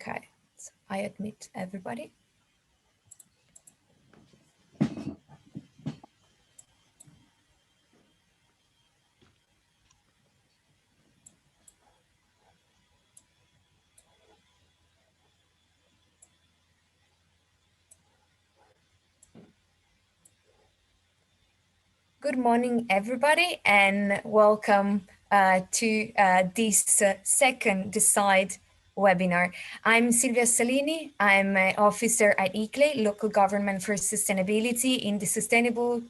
Okay, so I admit everybody. Good morning, everybody, and welcome to this second Decide webinar. I'm Silvia Salini. I'm an officer at ICLE, Local Government for Sustainability in the Sustainable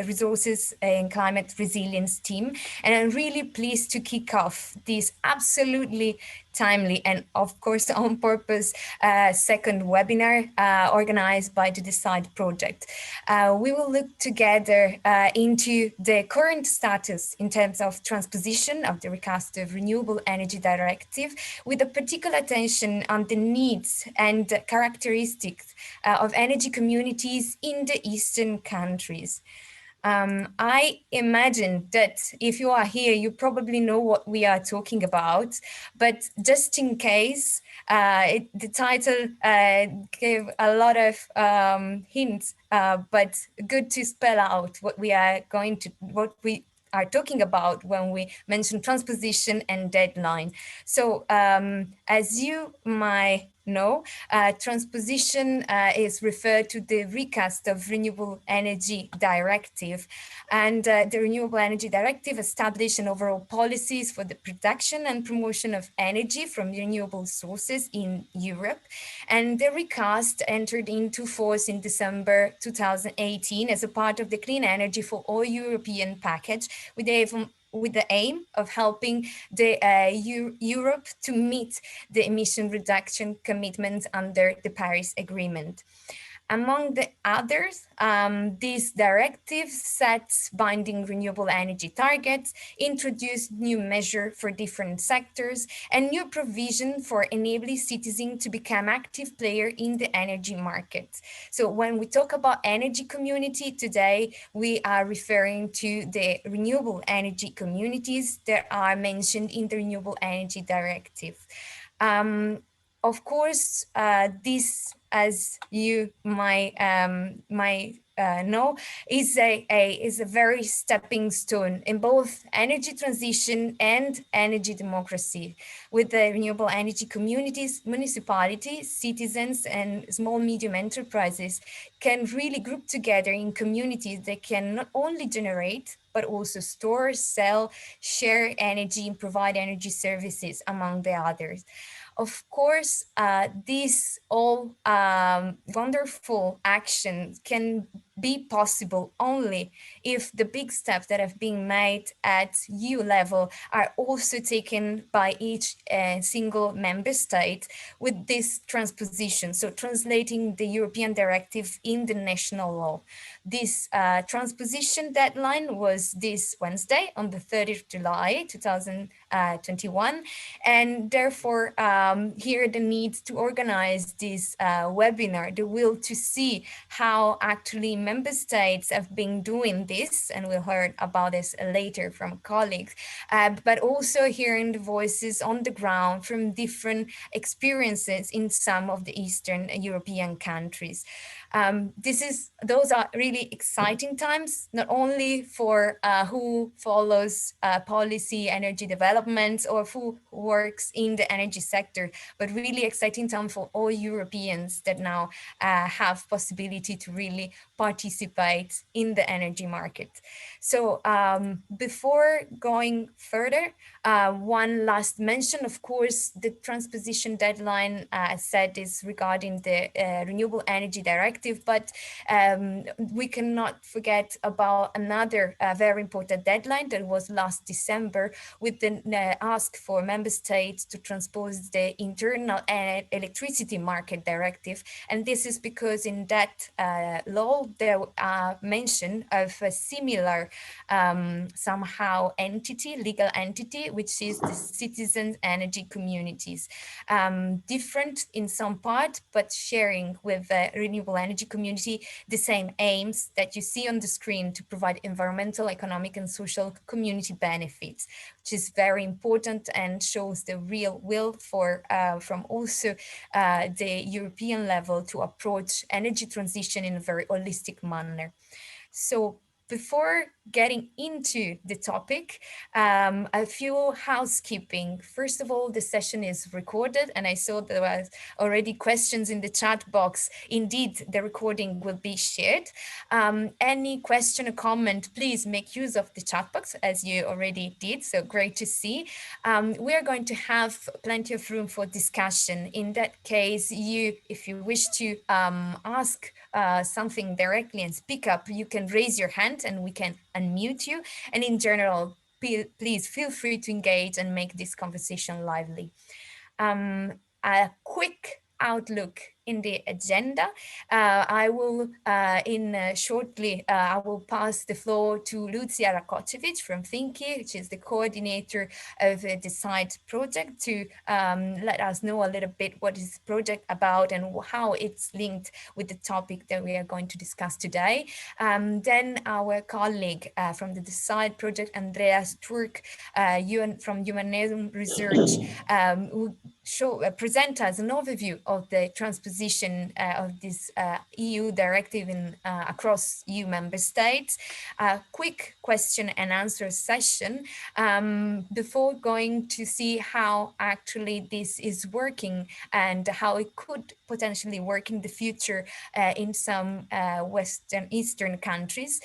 Resources and Climate Resilience team. And I'm really pleased to kick off this absolutely timely and of course on purpose second webinar organized by the Decide project. We will look together into the current status in terms of transposition of the recast of Renewable Energy Directive, with a particular attention on the needs and characteristics of energy communities in the Eastern countries. I imagine that if you are here, you probably know what we are talking about, but just in case, the title gave a lot of hints, but good to spell out what we are talking about when we mention transposition and deadline. So as you might know, transposition is referred to the recast of Renewable Energy Directive, and the Renewable Energy Directive established an overall policies for the production and promotion of energy from renewable sources in Europe, and the recast entered into force in December 2018 as a part of the Clean Energy for All European package, with the aim of helping the Europe to meet the emission reduction commitments under the Paris Agreement. Among the others, this directive sets binding renewable energy targets, introduced new measures for different sectors, and new provision for enabling citizens to become active players in the energy market. So when we talk about energy community today, we are referring to the renewable energy communities that are mentioned in the Renewable Energy Directive. Of course, this, as you might know, is a very stepping stone in both energy transition and energy democracy, with the renewable energy communities, municipalities, citizens, and small medium enterprises can really group together in communities that can not only generate but also store, sell, share energy, and provide energy services, among the others. Of course, these all wonderful actions can be possible only if the big steps that have been made at EU level are also taken by each single member state with this transposition, so translating the European directive in the national law. This transposition deadline was this Wednesday on the 30th of July 2021, and therefore here the need to organize this webinar, the will to see how actually member states have been doing this, and we'll hear about this later from colleagues, but also hearing the voices on the ground from different experiences in some of the Eastern European countries. Those are really exciting times, not only for who follows policy, energy development, or who works in the energy sector, but really exciting time for all Europeans that now have possibility to really participate in the energy market. So before going further, one last mention, of course, the transposition deadline, as said, is regarding the Renewable Energy Directive, but we cannot forget about another very important deadline that was last December, with the ask for member states to transpose the Internal Electricity Market Directive. And this is because in that law, there are mention of a similar somehow entity, legal entity, which is the citizen energy communities. Different in some part, but sharing with the Renewable Energy energy community the same aims that you see on the screen to provide environmental, economic, and social community benefits, which is very important and shows the real will from also the European level to approach energy transition in a very holistic manner. So before getting into the topic, a few housekeeping. First of all, the session is recorded, and I saw there was already questions in the chat box. Indeed, the recording will be shared. Any question or comment, please make use of the chat box as you already did, so great to see. We are going to have plenty of room for discussion. In that case, if you wish to ask something directly and speak up, you can raise your hand and we can unmute you. And in general, please feel free to engage and make this conversation lively. A quick outlook in the agenda. I will shortly, I will pass the floor to Lucia Rakocevic from Thinky, which is the coordinator of the DECIDE project, to let us know a little bit what is the project about and how it's linked with the topic that we are going to discuss today. Then our colleague from the DECIDE project, Andreas Turk, from Humanism Research, will present us an overview of the transposition of this EU directive across EU member states. A quick question and answer session before going to see how actually this is working and how it could potentially work in the future in some Eastern countries.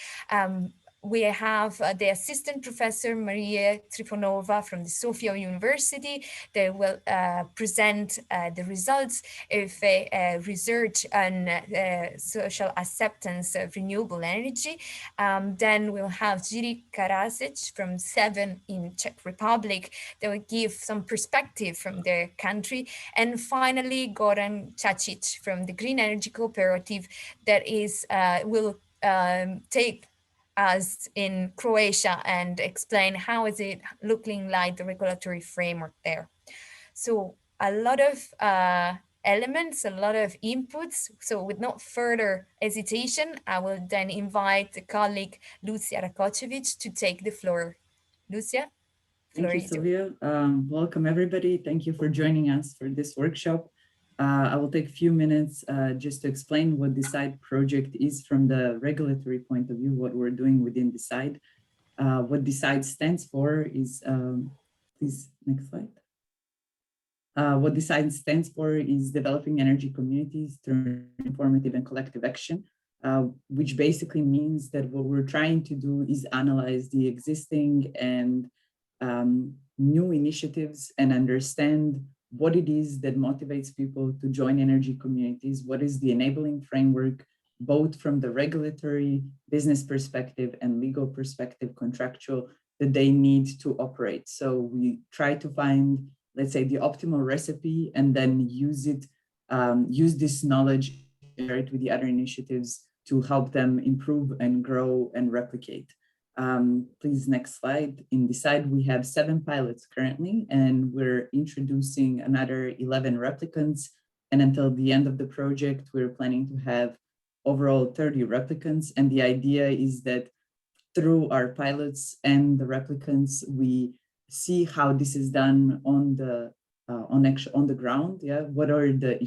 We have the assistant professor, Maria Trifonova from the Sofia University. They will present the results of research on social acceptance of renewable energy. Then we'll have Jiri Karasic from Seven in Czech Republic. They will give some perspective from their country. And finally, Goran Čačić from the Green Energy Cooperative that will take us in Croatia and explain how is it looking like the regulatory framework there. So a lot of elements, a lot of inputs. So with no further hesitation, I will then invite the colleague Lucia Rakocevic to take the floor. Lucia? Thank you, Sylvia. Welcome, everybody. Thank you for joining us for this workshop. I will take a few minutes just to explain what DECIDE project is from the regulatory point of view, what we're doing within DECIDE. What DECIDE stands for is, please, next slide. What DECIDE stands for is developing energy communities through informative and collective action, which basically means that what we're trying to do is analyze the existing and new initiatives and understand what it is that motivates people to join energy communities, what is the enabling framework, both from the regulatory, business perspective and legal perspective, contractual, that they need to operate. So we try to find, let's say, the optimal recipe and then use this knowledge and share it with the other initiatives to help them improve and grow and replicate. Please, next slide. In DECIDE, we have 7 pilots currently, and we're introducing another 11 replicants. And until the end of the project, we're planning to have overall 30 replicants. And the idea is that through our pilots and the replicants, we see how this is done on the ground. Yeah, what are the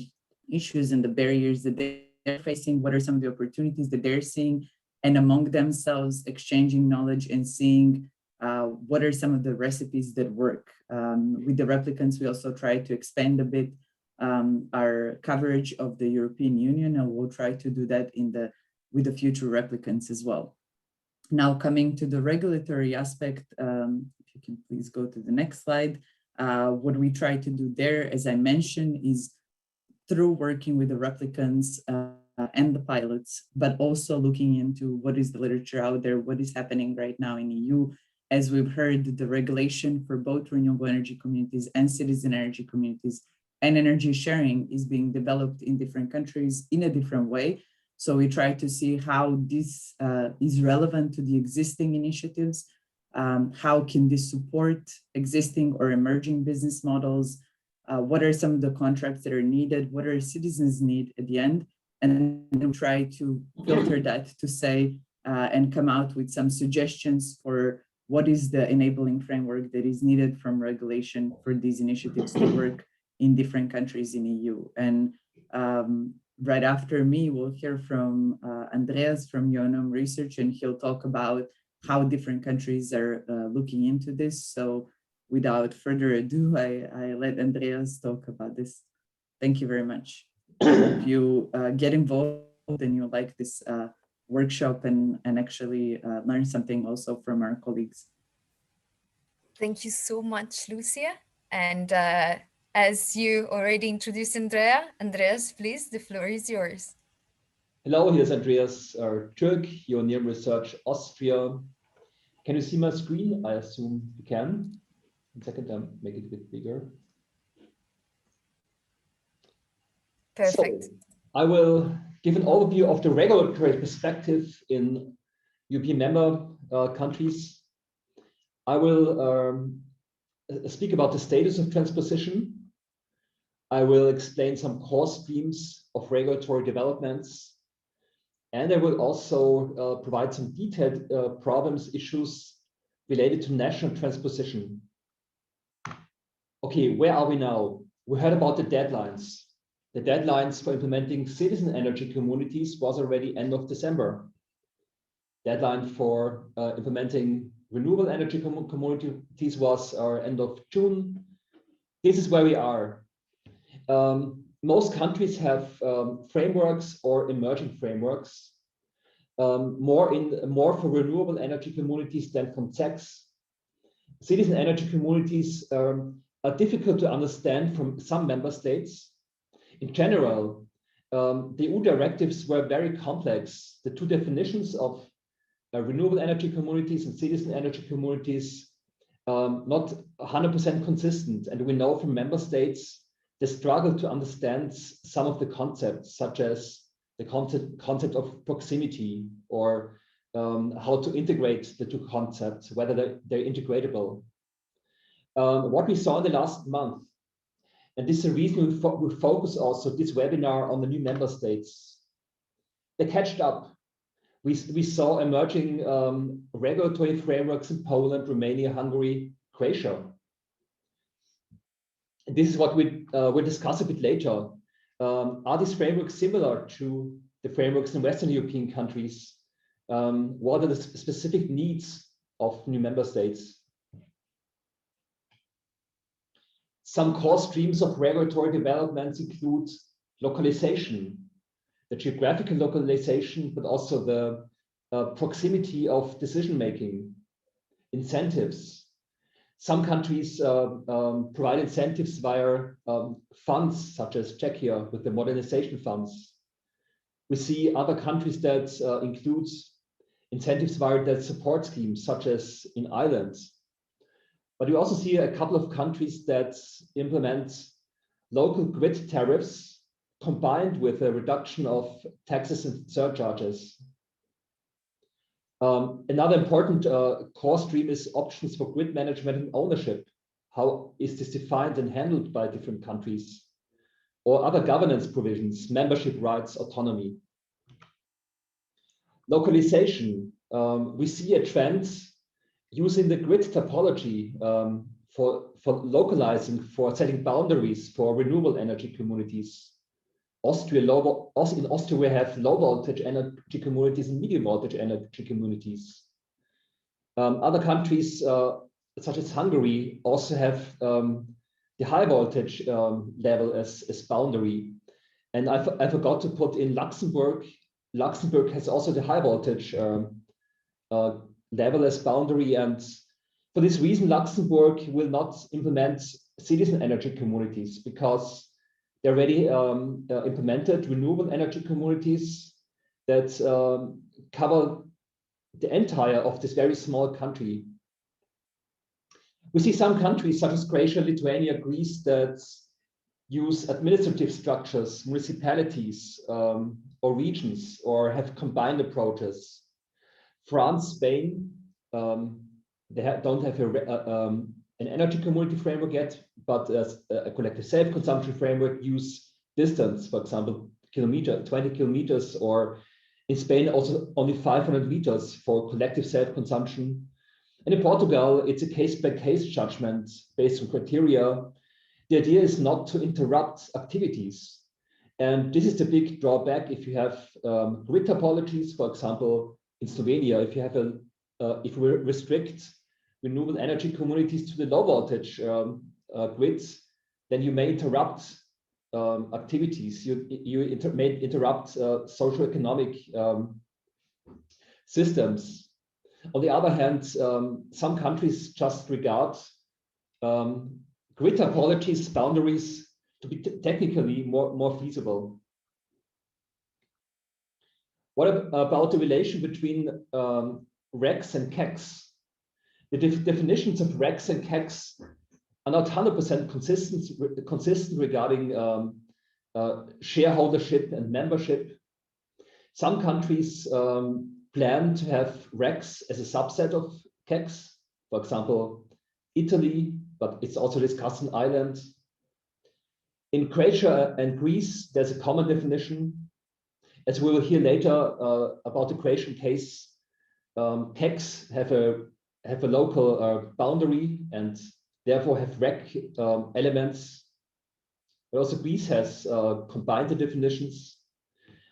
issues and the barriers that they're facing? What are some of the opportunities that they're seeing? And among themselves, exchanging knowledge and seeing what are some of the recipes that work. With the replicants, we also try to expand a bit our coverage of the European Union, and we'll try to do that with the future replicants as well. Now, coming to the regulatory aspect, if you can please go to the next slide. What we try to do there, as I mentioned, is through working with the replicants and the pilots, but also looking into what is the literature out there, what is happening right now in EU. As we've heard, the regulation for both renewable energy communities and citizen energy communities and energy sharing is being developed in different countries in a different way. So we try to see how this is relevant to the existing initiatives. How can this support existing or emerging business models? What are some of the contracts that are needed? What are citizens need at the end? and then try to filter that to say and come out with some suggestions for what is the enabling framework that is needed from regulation for these initiatives to work in different countries in EU. And right after me, we'll hear from Andreas from UNM Research, and he'll talk about how different countries are looking into this. So without further ado, I let Andreas talk about this. Thank you very much. I hope you get involved and you like this workshop and actually learn something also from our colleagues. Thank you so much, Lucia. And as you already introduced Andreas, please, the floor is yours. Hello, here's Andreas Türk, UNM Research Austria. Can you see my screen? I assume you can. One second, I'll make it a bit bigger. Perfect. So, I will give an overview of the regulatory perspective in European member countries. I will speak about the status of transposition. I will explain some core streams of regulatory developments. And I will also provide some detailed problems, issues related to national transposition. Okay, where are we now? We heard about the deadlines. The deadlines for implementing citizen energy communities was already end of December. Deadline for implementing renewable energy communities was end of June. This is where we are. Most countries have frameworks or emerging frameworks, more for renewable energy communities than from CECs. Citizen energy communities are difficult to understand from some member states. In general, the EU directives were very complex. The two definitions of renewable energy communities and citizen energy communities not 100% consistent. And we know from member states they struggle to understand some of the concepts, such as the concept of proximity, or how to integrate the two concepts, whether they're integratable. What we saw in the last month, and this is the reason we focus also this webinar on the new member states. They catched up. We saw emerging regulatory frameworks in Poland, Romania, Hungary, Croatia. This is what we'll discuss a bit later. Are these frameworks similar to the frameworks in Western European countries? What are the specific needs of new member states? Some core streams of regulatory developments include localization, the geographical localization, but also the proximity of decision-making, incentives. Some countries provide incentives via funds, such as Czechia with the modernization funds. We see other countries that include incentives via that support schemes, such as in Ireland. But we also see a couple of countries that implement local grid tariffs combined with a reduction of taxes and surcharges. Another important core stream is options for grid management and ownership. How is this defined and handled by different countries? Or other governance provisions, membership rights, autonomy. Localization. We see a trend using the grid topology for localizing, for setting boundaries for renewable energy communities. In Austria, we have low voltage energy communities and medium voltage energy communities. Other countries, such as Hungary, also have the high voltage level as boundary. And I forgot to put in Luxembourg. Luxembourg has also the high voltage level as boundary. And for this reason, Luxembourg will not implement citizen energy communities because they already implemented renewable energy communities that cover the entire of this very small country. We see some countries such as Croatia, Lithuania, Greece that use administrative structures, municipalities or regions, or have combined approaches. France, Spain, they don't have an energy community framework yet, but as a collective self-consumption framework use distance, for example, 20 kilometers, or in Spain also only 500 liters for collective self-consumption. And in Portugal, it's a case-by-case judgment based on criteria. The idea is not to interrupt activities. And this is the big drawback if you have grid topologies. For example, in Slovenia, if you have if we restrict renewable energy communities to the low voltage grids, then you may interrupt activities. You may interrupt socioeconomic systems. On the other hand, some countries just regard grid topologies, boundaries, to be technically more feasible. What about the relation between RECs and CACs? The definitions of RECs and CACs are not 100% consistent regarding shareholdership and membership. Some countries plan to have RECs as a subset of CACs, for example, Italy, but it's also discussed in Ireland. In Croatia and Greece, there's a common definition. As we will hear later about the Croatian case, CACs have a local boundary and therefore have REC elements. But also Greece has combined the definitions.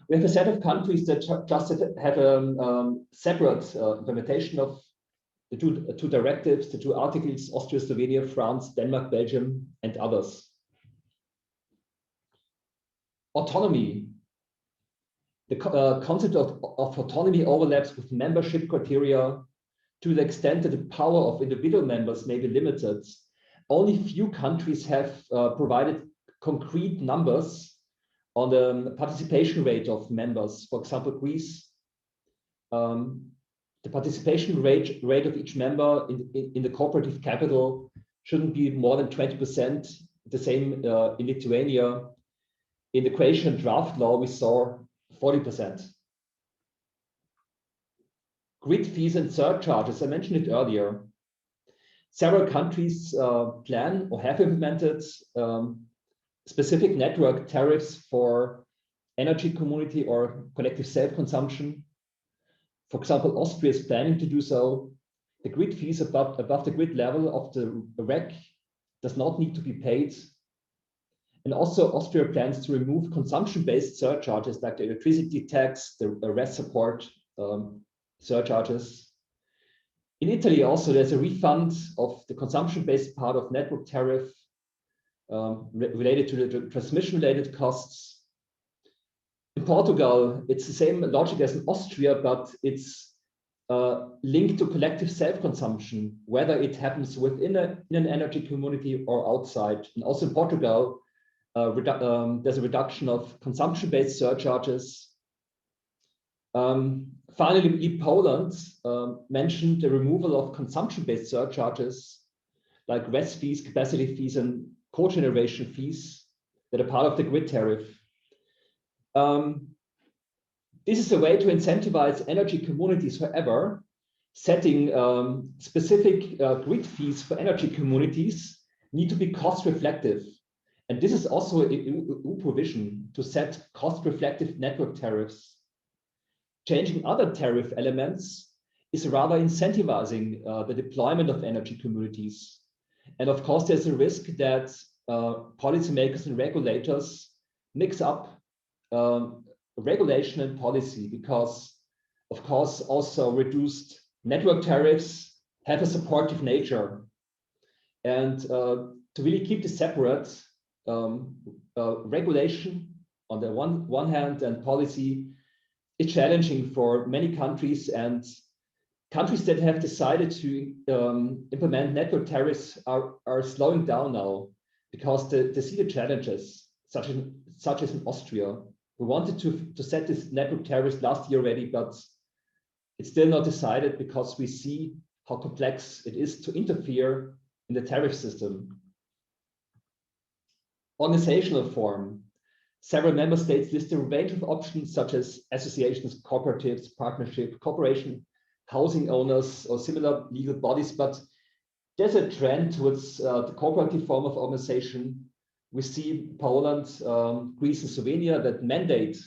We have a set of countries that just have a separate implementation of the two directives, the two articles: Austria, Slovenia, France, Denmark, Belgium, and others. Autonomy. The concept of autonomy overlaps with membership criteria to the extent that the power of individual members may be limited. Only few countries have provided concrete numbers on the participation rate of members. For example, Greece, the participation rate of each member in the cooperative capital shouldn't be more than 20%. The same in Lithuania. In the Croatian draft law, we saw 40%. Grid fees and surcharges, I mentioned it earlier. Several countries plan or have implemented specific network tariffs for energy community or collective self-consumption. For example, Austria is planning to do so. The grid fees above the grid level of the REC does not need to be paid. And also Austria plans to remove consumption-based surcharges like the electricity tax, the RES support surcharges. In Italy also, there's a refund of the consumption-based part of network tariff related to the transmission-related costs. In Portugal, it's the same logic as in Austria, but it's linked to collective self-consumption, whether it happens within an energy community or outside. And also in Portugal, there's a reduction of consumption-based surcharges. Finally, Poland mentioned the removal of consumption-based surcharges like RES fees, capacity fees, and cogeneration fees that are part of the grid tariff. This is a way to incentivize energy communities. However, setting specific grid fees for energy communities need to be cost reflective. And this is also an EU provision to set cost reflective network tariffs. Changing other tariff elements is rather incentivizing the deployment of energy communities. And of course, there's a risk that policymakers and regulators mix up regulation and policy, because of course also reduced network tariffs have a supportive nature. And to really keep this separate, regulation on the one hand and policy is challenging for many countries, and countries that have decided to implement network tariffs are slowing down now because they see the challenges, such as in Austria. We wanted to set this network tariffs last year already, but it's still not decided because we see how complex it is to interfere in the tariff system. Organizational form. Several member states list a range of options such as associations, cooperatives, partnership, cooperation, housing owners, or similar legal bodies, but there's a trend towards the cooperative form of organization we see Poland, Greece, and Slovenia that mandate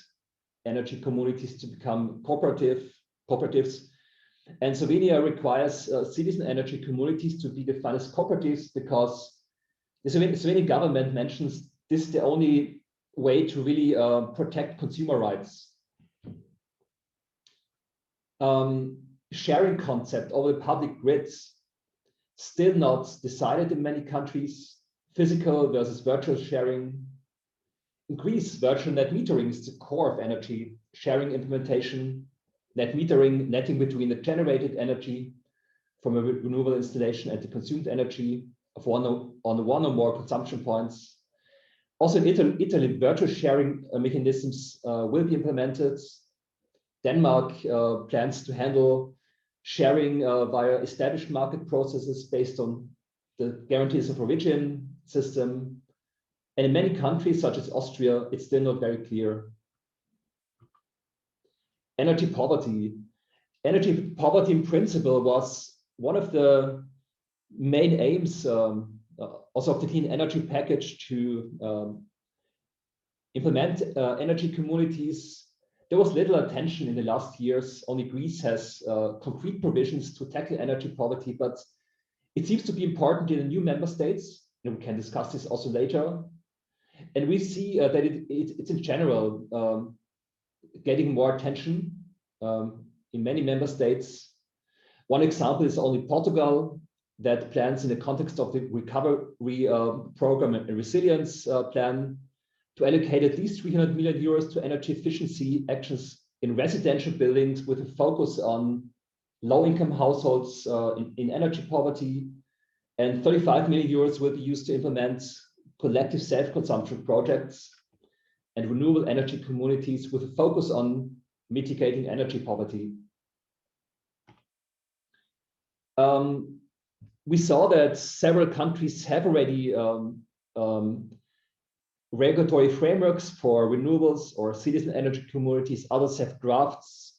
energy communities to become cooperatives. And Slovenia requires citizen energy communities to be defined as cooperatives because the Slovenian government mentions this is the only way to really protect consumer rights. Sharing concept over the public grids still not decided in many countries. Physical versus virtual sharing. In Greece, virtual net metering is the core of energy sharing implementation. Net metering, netting between the generated energy from a renewable installation and the consumed energy of one or more consumption points. Also in Italy, virtual sharing mechanisms will be implemented. Denmark plans to handle sharing via established market processes based on the guarantees of origin system. And in many countries, such as Austria, it's still not very clear. Energy poverty. Energy poverty in principle was one of the main aims also of the clean energy package to implement energy communities. There was little attention in the last years. Only Greece has concrete provisions to tackle energy poverty, but it seems to be important in the new member states. And we can discuss this also later. And we see that it's in general getting more attention in many member states. One example is only Portugal that plans in the context of the recovery program and resilience plan to allocate at least 300 million euros to energy efficiency actions in residential buildings with a focus on low-income households in energy poverty. And 35 million euros will be used to implement collective self-consumption projects and renewable energy communities with a focus on mitigating energy poverty. We saw that several countries have already regulatory frameworks for renewables or citizen energy communities. Others have drafts.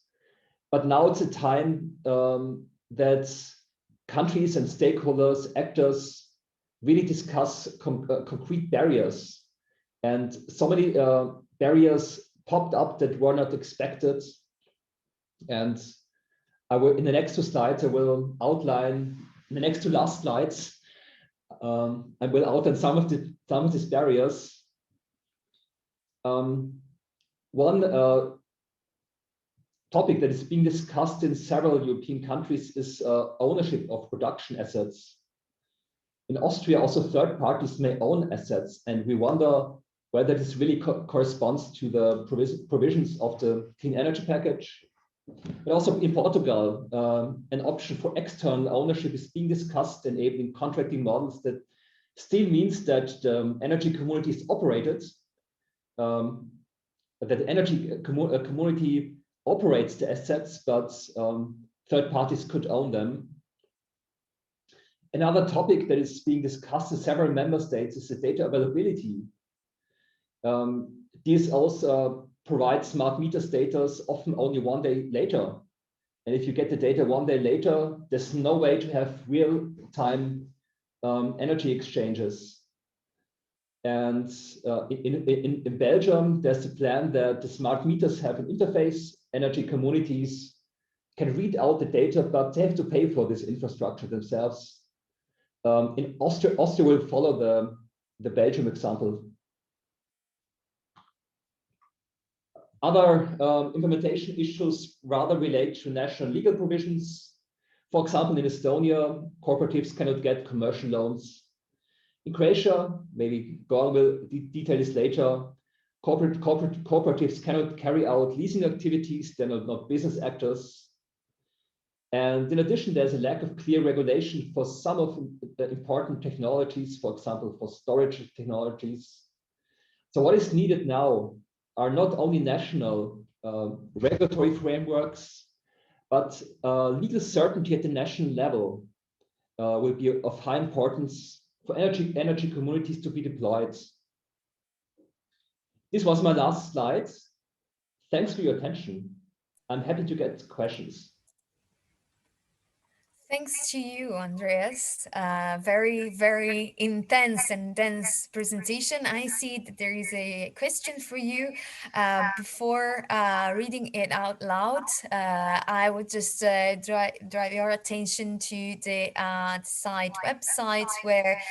But now it's a time that countries and stakeholders, actors, really discuss concrete barriers. And so many barriers popped up that were not expected. And I will, in the next two slides, I will outline, in the next two last slides, I will outline some of these barriers. One topic that is being discussed in several European countries is ownership of production assets. In Austria, also third parties may own assets, and we wonder whether this really corresponds to the provisions of the clean energy package. But also in Portugal, an option for external ownership is being discussed, enabling contracting models that still means that the energy community is operated, that the energy community operates the assets, but third parties could own them. Another topic that is being discussed in several member states is the data availability. DSOs provide smart meter status often only one day later. And if you get the data one day later, there's no way to have real-time energy exchanges. And in Belgium, there's a plan that the smart meters have an interface. Energy communities can read out the data, but they have to pay for this infrastructure themselves. In Austria will follow the Belgium example. Other implementation issues rather relate to national legal provisions. For example, in Estonia, cooperatives cannot get commercial loans. In Croatia, maybe Goran will detail this later, cooperatives cannot carry out leasing activities, they're not business actors. And in addition, there's a lack of clear regulation for some of the important technologies, for example, for storage technologies. So what is needed now are not only national regulatory frameworks, but legal certainty at the national level will be of high importance for energy communities to be deployed. This was my last slide. Thanks for your attention. I'm happy to get questions. Thanks to you, Andreas. Very, very intense and dense presentation. I see that there is a question for you. Before reading it out loud, I would just drive your attention to the site website where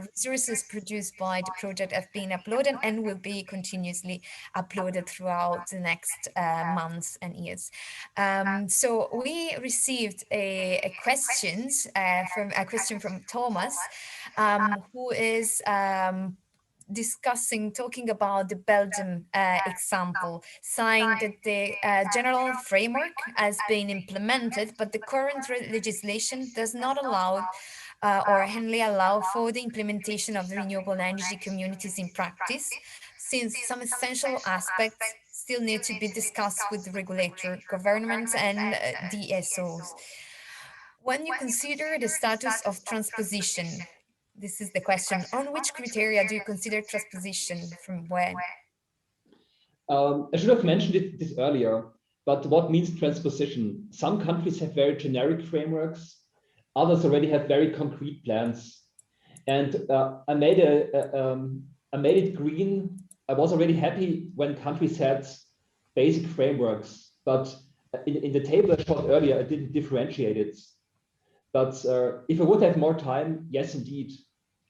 resources produced by the project have been uploaded and will be continuously uploaded throughout the next months and years. So we received a question from Thomas, who is talking about the Belgium example, saying that the general framework has been implemented, but the current legislation does not allow or only allow for the implementation of the renewable energy communities in practice, since some essential aspects still need to be discussed with the regulator, governments, and DSOs. When you consider the status of transposition, this is the question, on which criteria do you consider transposition, from when? I should have mentioned this earlier, but what means transposition? Some countries have very generic frameworks, others already have very concrete plans. And I made it green. I was already happy when countries had basic frameworks, but in the table I showed earlier, I didn't differentiate it. But if I would have more time, yes, indeed,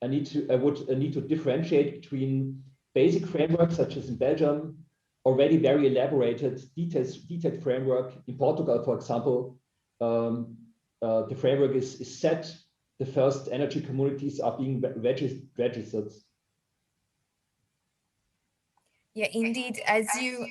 I would need to differentiate between basic frameworks, such as in Belgium, already very elaborated, detailed framework. In Portugal, for example, the framework is set. The first energy communities are being registered. Yeah, indeed, as you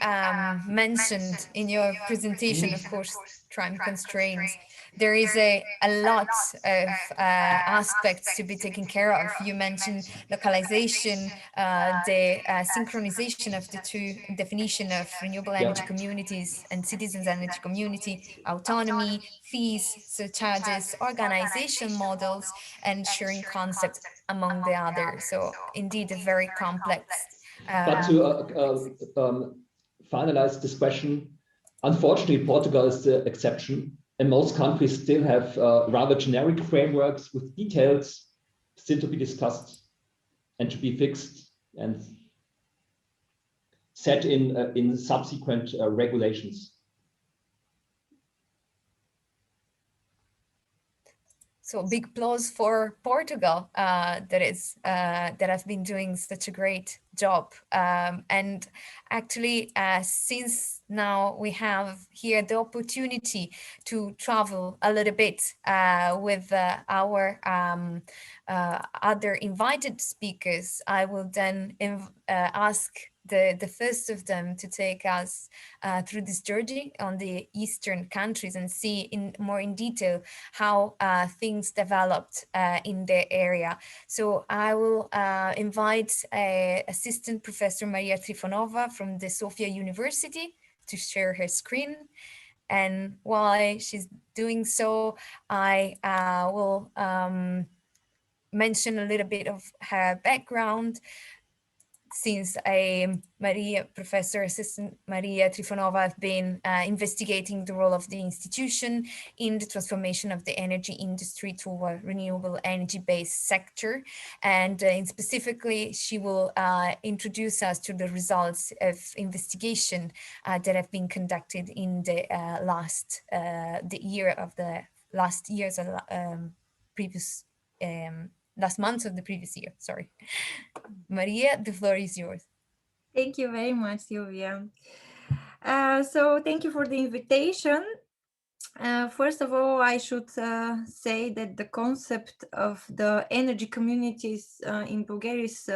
mentioned in your presentation, of course, time constraints, there is a lot of aspects to be taken care of. You mentioned localization, the synchronization of the two definition of renewable energy communities and citizens energy community, autonomy, fees, surcharges, organization models, and sharing concepts, among the others. So indeed, a very complex. But to finalize this question, unfortunately, Portugal is the exception, and most countries still have rather generic frameworks with details still to be discussed and to be fixed and set in subsequent regulations. So big applause for Portugal that has been doing such a great job. And actually, since now we have here the opportunity to travel a little bit with our other invited speakers, I will then ask the first of them to take us through this journey on the Eastern countries and see more in detail how things developed in the area. So I will invite Assistant Professor Maria Trifonova from the Sofia University to share her screen. And while she's doing so, I will mention a little bit of her background, since Professor Assistant Maria Trifonova has been investigating the role of the institution in the transformation of the energy industry to a renewable energy-based sector. And specifically, she will introduce us to the results of investigation that have been conducted in the last months of the previous year, sorry. Maria, the floor is yours. Thank you very much, Sylvia. So thank you for the invitation. First of all, I should say that the concept of the energy communities in Bulgaria is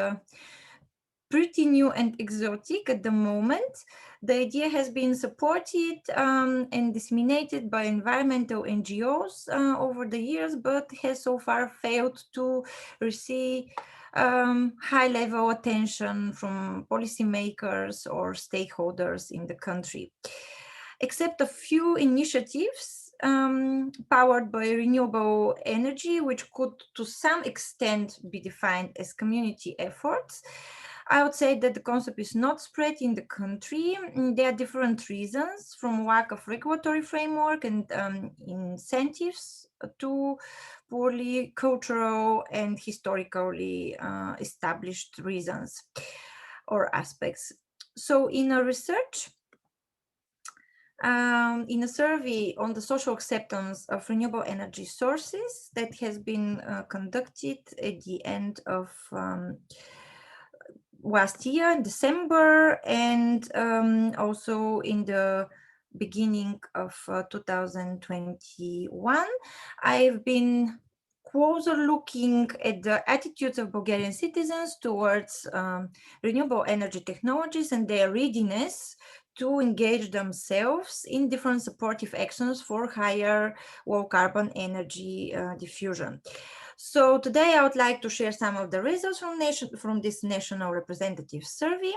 pretty new and exotic at the moment. The idea has been supported and disseminated by environmental NGOs over the years, but has so far failed to receive high-level attention from policymakers or stakeholders in the country. Except a few initiatives powered by renewable energy, which could to some extent be defined as community efforts. I would say that the concept is not spread in the country. There are different reasons, from lack of regulatory framework and incentives to poorly cultural and historically established reasons or aspects. So in a research, in a survey on the social acceptance of renewable energy sources that has been conducted at the end of last year in December, and also in the beginning of 2021, I've been closer looking at the attitudes of Bulgarian citizens towards renewable energy technologies and their readiness to engage themselves in different supportive actions for higher low carbon energy diffusion. So today I would like to share some of the results from this national representative survey,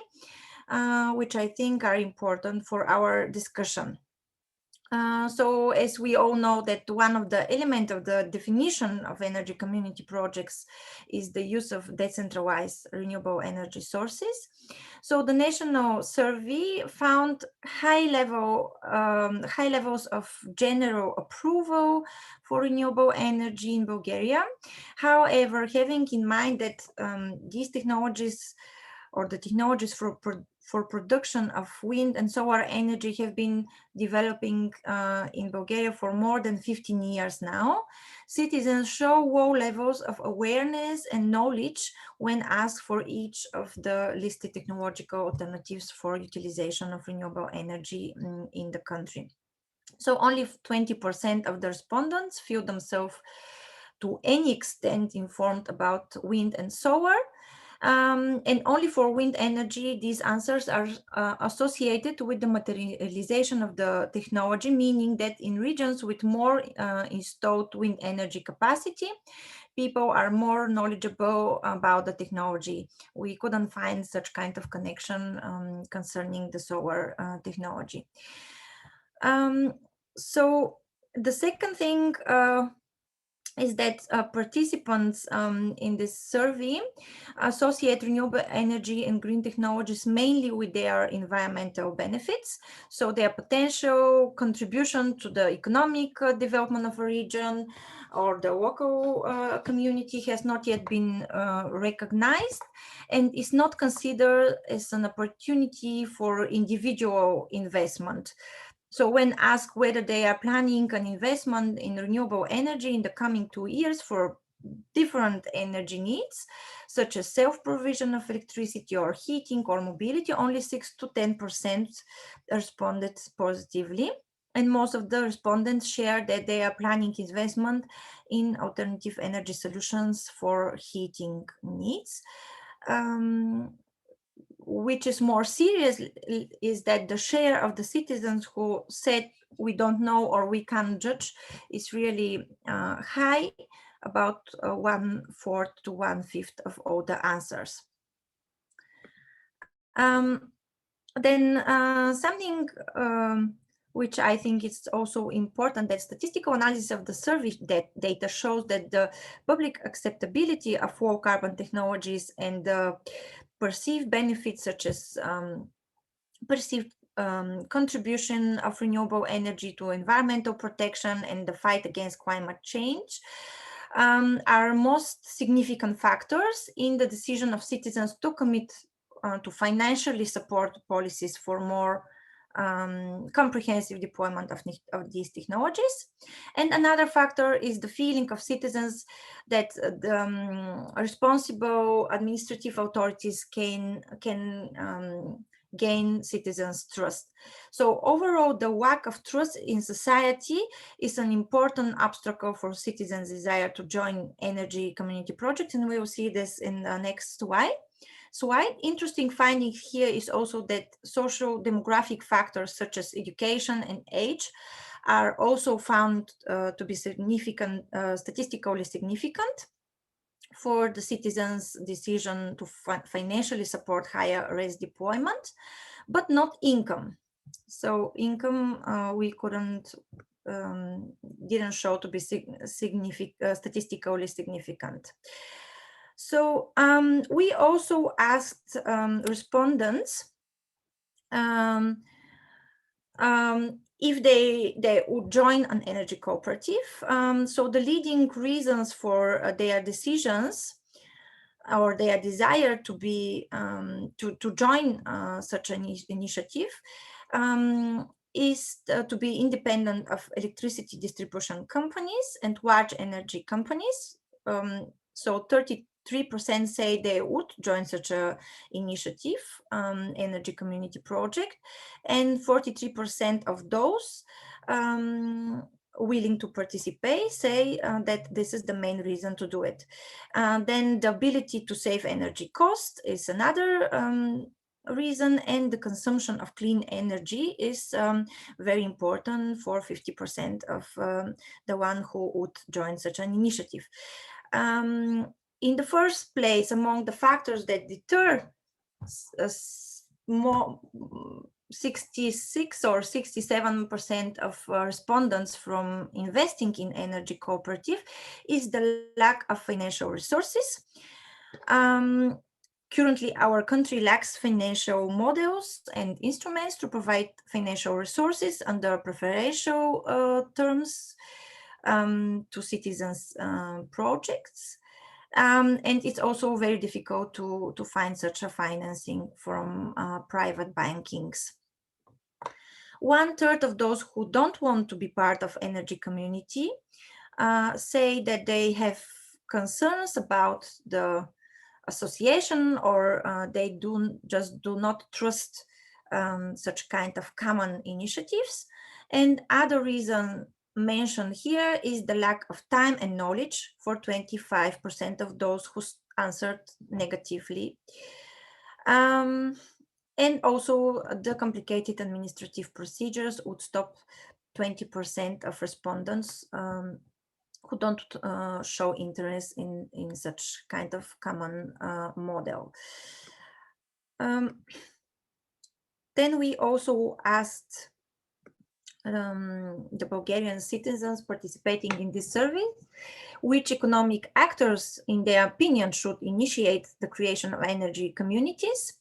which I think are important for our discussion. So as we all know that one of the elements of the definition of energy community projects is the use of decentralized renewable energy sources. So the national survey found high levels of general approval for renewable energy in Bulgaria. However, having in mind that these technologies or the technologies for production of wind and solar energy have been developing in Bulgaria for more than 15 years now, citizens show low levels of awareness and knowledge when asked for each of the listed technological alternatives for utilization of renewable energy in the country. So only 20% of the respondents feel themselves to any extent informed about wind and solar. And only for wind energy, these answers are associated with the materialization of the technology, meaning that in regions with more installed wind energy capacity, people are more knowledgeable about the technology. We couldn't find such kind of connection concerning the solar technology. So the second thing is that participants in this survey associate renewable energy and green technologies mainly with their environmental benefits. So their potential contribution to the economic development of a region or the local community has not yet been recognized and is not considered as an opportunity for individual investment. So when asked whether they are planning an investment in renewable energy in the coming 2 years for different energy needs, such as self-provision of electricity or heating or mobility, only 6 to 10% responded positively. And most of the respondents share that they are planning investment in alternative energy solutions for heating needs. Which is more serious is that the share of the citizens who said we don't know or we can't judge is really high, about 1/4 to 1/5 of all the answers. Then something which I think is also important, that statistical analysis of the survey data shows that the public acceptability of low carbon technologies and the perceived benefits such as perceived contribution of renewable energy to environmental protection and the fight against climate change are most significant factors in the decision of citizens to commit to financially support policies for more comprehensive deployment of these technologies. And another factor is the feeling of citizens that the responsible administrative authorities can gain citizens' trust. So overall, the lack of trust in society is an important obstacle for citizens' desire to join energy community projects, and we will see this in the next slide. Interesting finding here is also that social demographic factors such as education and age are also found to be significant, statistically significant for the citizens' decision to financially support higher RES deployment, but not income. So income we didn't show to be statistically significant. So we also asked respondents if they would join an energy cooperative. So the leading reasons for their decisions or their desire to be to join such an initiative is to be independent of electricity distribution companies and large energy companies. So 33% say they would join such an initiative, energy community project, and 43% of those willing to participate say that this is the main reason to do it. Then the ability to save energy cost is another reason, and the consumption of clean energy is very important for 50% of the one who would join such an initiative. In the first place, among the factors that deter more 66 or 67% of respondents from investing in energy cooperative is the lack of financial resources. Currently, our country lacks financial models and instruments to provide financial resources under preferential terms to citizens' projects. And it's also very difficult to find such a financing from private bankings. 1/3 of those who don't want to be part of energy community say that they have concerns about the association, or they just do not trust such kind of common initiatives. And other reason mentioned here is the lack of time and knowledge for 25% of those who answered negatively. And also the complicated administrative procedures would stop 20% of respondents who don't show interest in such kind of common model. Then we also asked the Bulgarian citizens participating in this survey which economic actors, in their opinion, should initiate the creation of energy communities.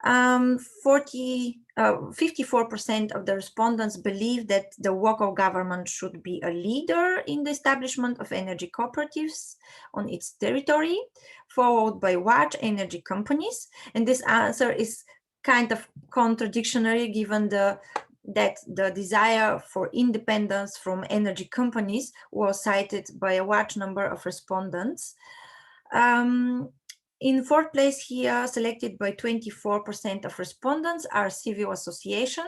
54% of the respondents believe that the local government should be a leader in the establishment of energy cooperatives on its territory, followed by large energy companies. And this answer is kind of contradictory given that the desire for independence from energy companies was cited by a large number of respondents. In fourth place here, selected by 24% of respondents, are civil association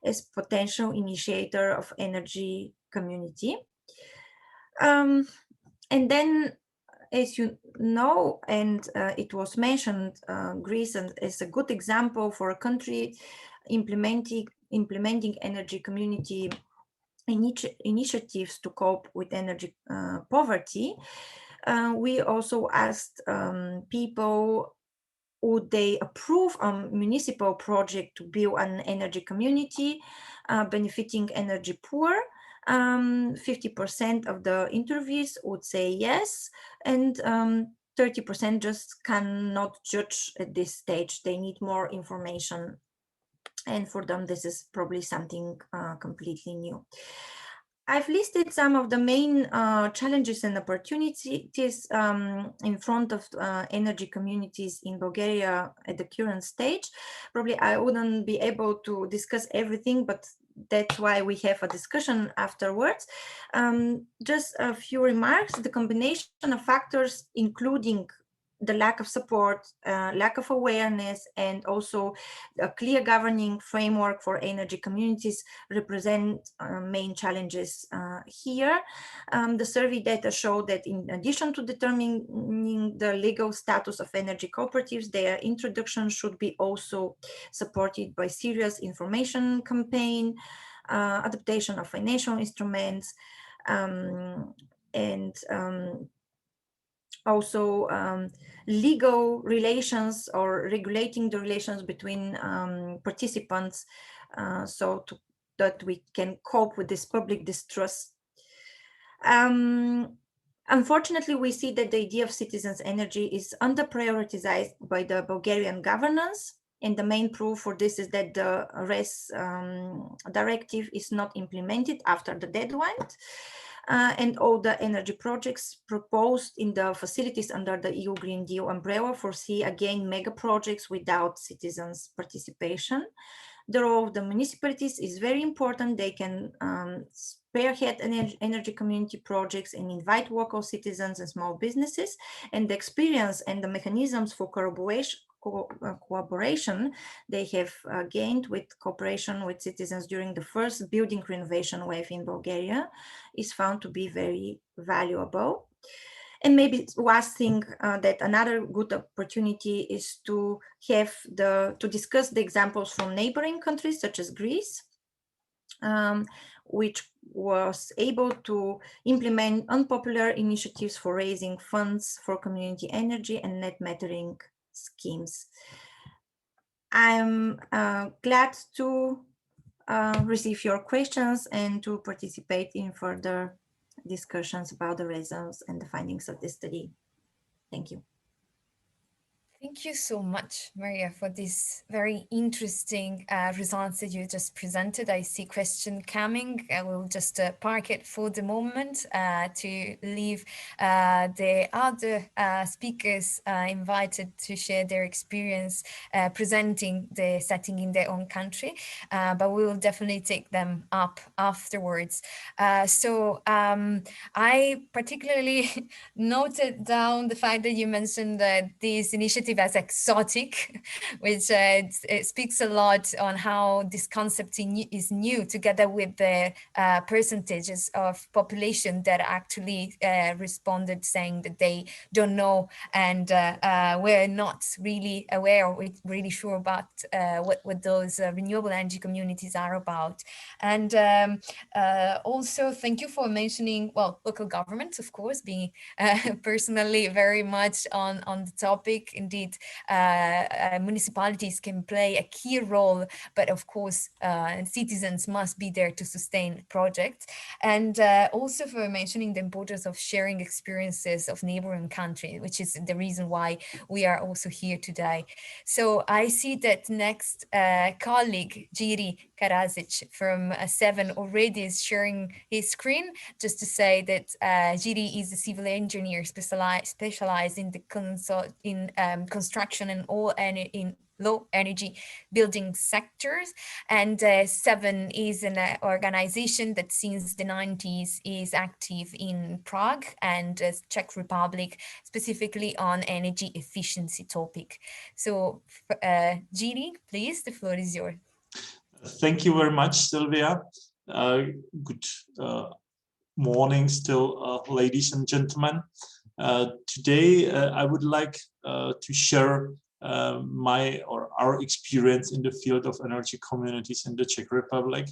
as potential initiator of energy community. And then, as you know, and it was mentioned, Greece is a good example for a country implementing energy community initiatives to cope with energy poverty. We also asked people, would they approve a municipal project to build an energy community benefiting energy poor? 50% of the interviews would say yes, and 30% just cannot judge at this stage. They need more information. And for them, this is probably something completely new. I've listed some of the main challenges and opportunities in front of energy communities in Bulgaria at the current stage. Probably I wouldn't be able to discuss everything, but that's why we have a discussion afterwards. Just a few remarks. The combination of factors, including the lack of support, lack of awareness, and also a clear governing framework for energy communities represent main challenges here. The survey data show that in addition to determining the legal status of energy cooperatives, their introduction should be also supported by serious information campaign, adaptation of financial instruments, and also legal relations or regulating the relations between participants so that we can cope with this public distrust. Unfortunately, we see that the idea of citizens' energy is under-prioritized by the Bulgarian governance. And the main proof for this is that the RES directive is not implemented after the deadline. And all the energy projects proposed in the facilities under the EU Green Deal umbrella foresee again mega projects without citizens' participation. The role of the municipalities is very important. They can spearhead energy community projects and invite local citizens and small businesses. And the experience and the mechanisms for collaboration they have gained with cooperation with citizens during the first building renovation wave in Bulgaria is found to be very valuable. And maybe last thing that another good opportunity is to have to discuss the examples from neighboring countries such as Greece, which was able to implement unpopular initiatives for raising funds for community energy and net metering schemes. I'm glad to receive your questions and to participate in further discussions about the results and the findings of the study. Thank you. Thank you so much, Maria, for this very interesting results that you just presented. I see question coming. I will just park it for the moment to leave the other speakers invited to share their experience presenting the setting in their own country, but we will definitely take them up afterwards. I particularly noted down the fact that you mentioned that this initiative as exotic, which it speaks a lot on how this concept is new, together with the percentages of population that actually responded saying that they don't know and were not really aware or really sure about what those renewable energy communities are about. And also thank you for mentioning, well, local governments, of course, being personally very much on the topic. Indeed, municipalities can play a key role, but of course, citizens must be there to sustain projects. And also for mentioning the importance of sharing experiences of neighboring countries, which is the reason why we are also here today. So I see that next colleague, Jiri Karazic from 7 already is sharing his screen. Just to say that Jiri is a civil engineer specialized in the construction and all in low energy building sectors. And 7 is an organization that since the 90s is active in Prague and Czech Republic, specifically on energy efficiency topic. So Jiri, please, the floor is yours. Thank you very much, Sylvia. Good morning still, ladies and gentlemen. Today, I would like to share our experience in the field of energy communities in the Czech Republic.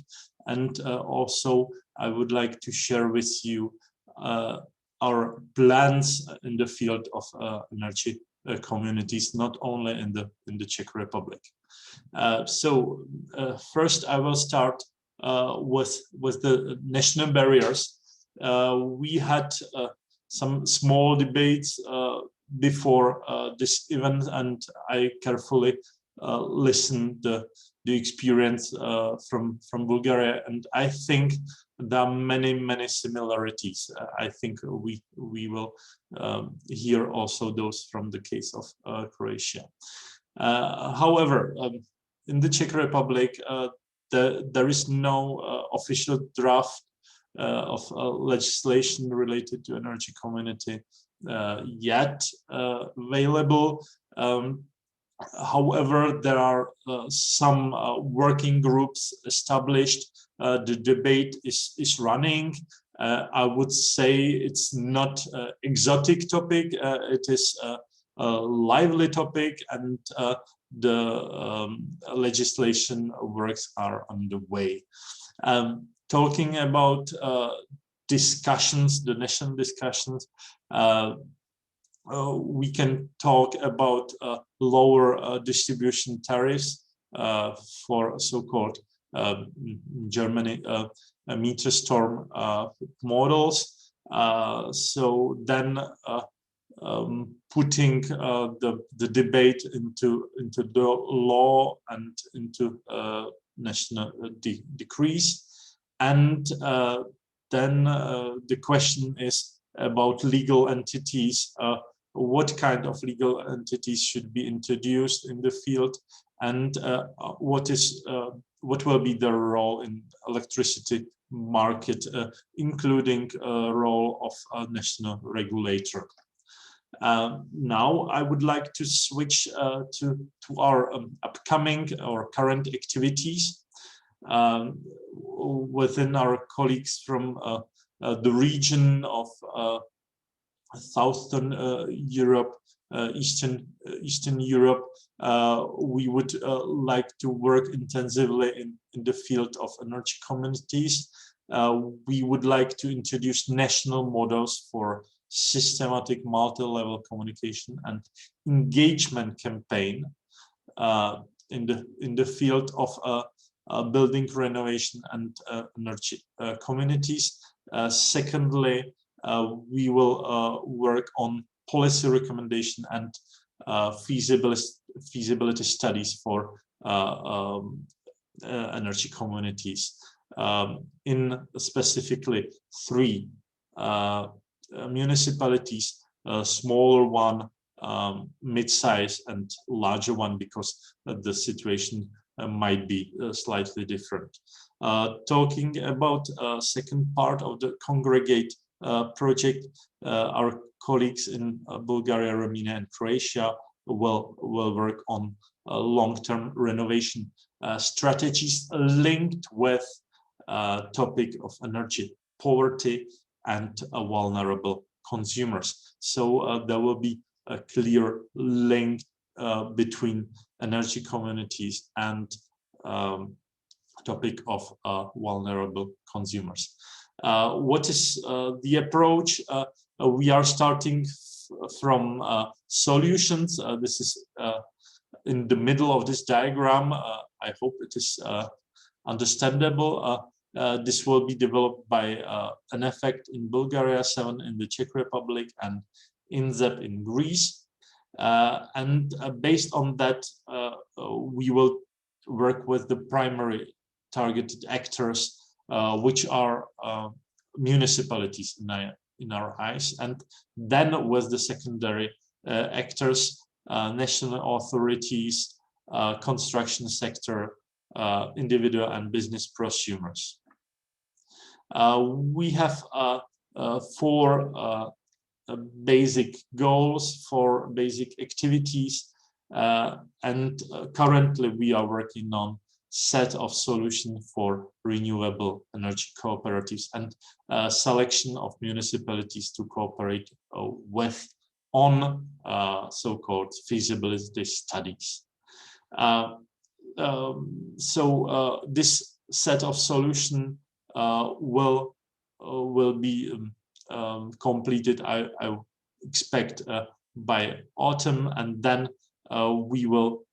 And also, I would like to share with you our plans in the field of energy communities, not only in the Czech Republic. First, I will start with the national barriers. We had some small debates before this event, and I carefully listened the experience from Bulgaria, and I think there are many similarities. I think we will hear also those from the case of Croatia. However, in the Czech Republic, there is no official draft of legislation related to energy community yet available. However, there are some working groups established. The debate is running. I would say it's not an exotic topic. It is a lively topic, and the legislation works are underway. Talking about discussions, the national discussions, we can talk about lower distribution tariffs for so-called Germany meter storm models. So then putting the debate into the law and into national decrees, and then the question is about legal entities. What kind of legal entities should be introduced in the field, and what will be their role in electricity market, including role of a national regulator. Now I would like to switch to our upcoming or current activities within our colleagues from the region of Southern Europe, Eastern Europe. We would like to work intensively in the field of energy communities. We would like to introduce national models for systematic multi-level communication and engagement campaign in the field of building renovation and energy communities. Secondly, we will work on policy recommendation and feasibility studies for energy communities in specifically 3 municipalities, smaller one, mid-size, and larger one, because the situation might be slightly different. Talking about second part of the congregate project, our colleagues in Bulgaria, Romania, and Croatia will work on long-term renovation strategies linked with topic of energy poverty and vulnerable consumers. So there will be a clear link between energy communities and topic of vulnerable consumers. What is the approach? We are starting from solutions. This is in the middle of this diagram. I hope it is understandable. This will be developed by an effect in Bulgaria, 7 in the Czech Republic, and INZEP in Greece. And based on that, we will work with the primary targeted actors, which are municipalities in our eyes, and then with the secondary actors, national authorities, construction sector, individual and business prosumers. We have 4 basic goals, 4 basic activities, and currently we are working on set of solutions for renewable energy cooperatives and selection of municipalities to cooperate with on so-called feasibility studies. So this set of solution will be completed, I expect, by autumn, and then we will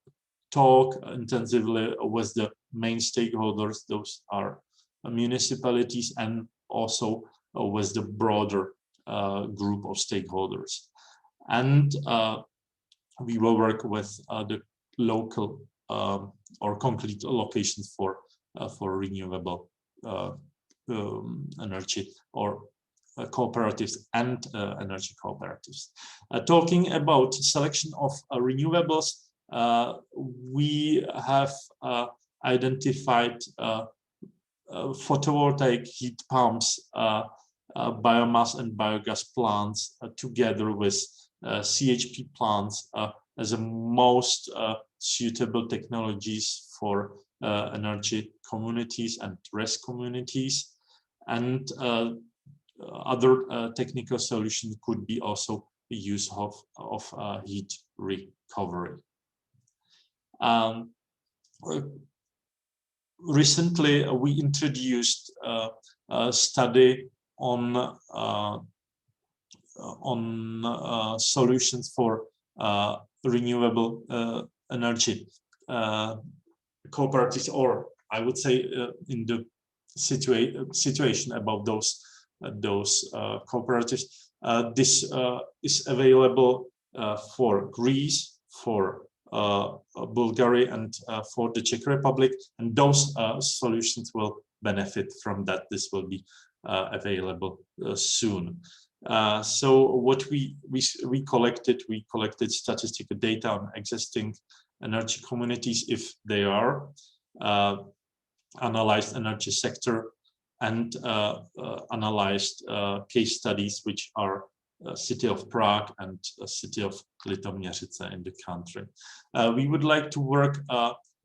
talk intensively with the main stakeholders. Those are municipalities, and also with the broader group of stakeholders. And we will work with the local or concrete locations for renewable energy or cooperatives and energy cooperatives. Talking about selection of renewables, we have identified photovoltaic heat pumps, biomass and biogas plants together with CHP plants as the most suitable technologies for energy communities and rest communities, and other technical solutions could be also the use of heat recovery. Recently, we introduced a study on solutions for renewable energy cooperatives, or I would say in the situation about those those cooperatives. This is available for Greece, for Bulgaria, and for the Czech Republic, and those solutions will benefit from that. This will be available soon. So what we collected statistical data on existing energy communities, if they are analyzed energy sector, and analyzed case studies, which are city of Prague and city of Litoměřice in the country. We would like to work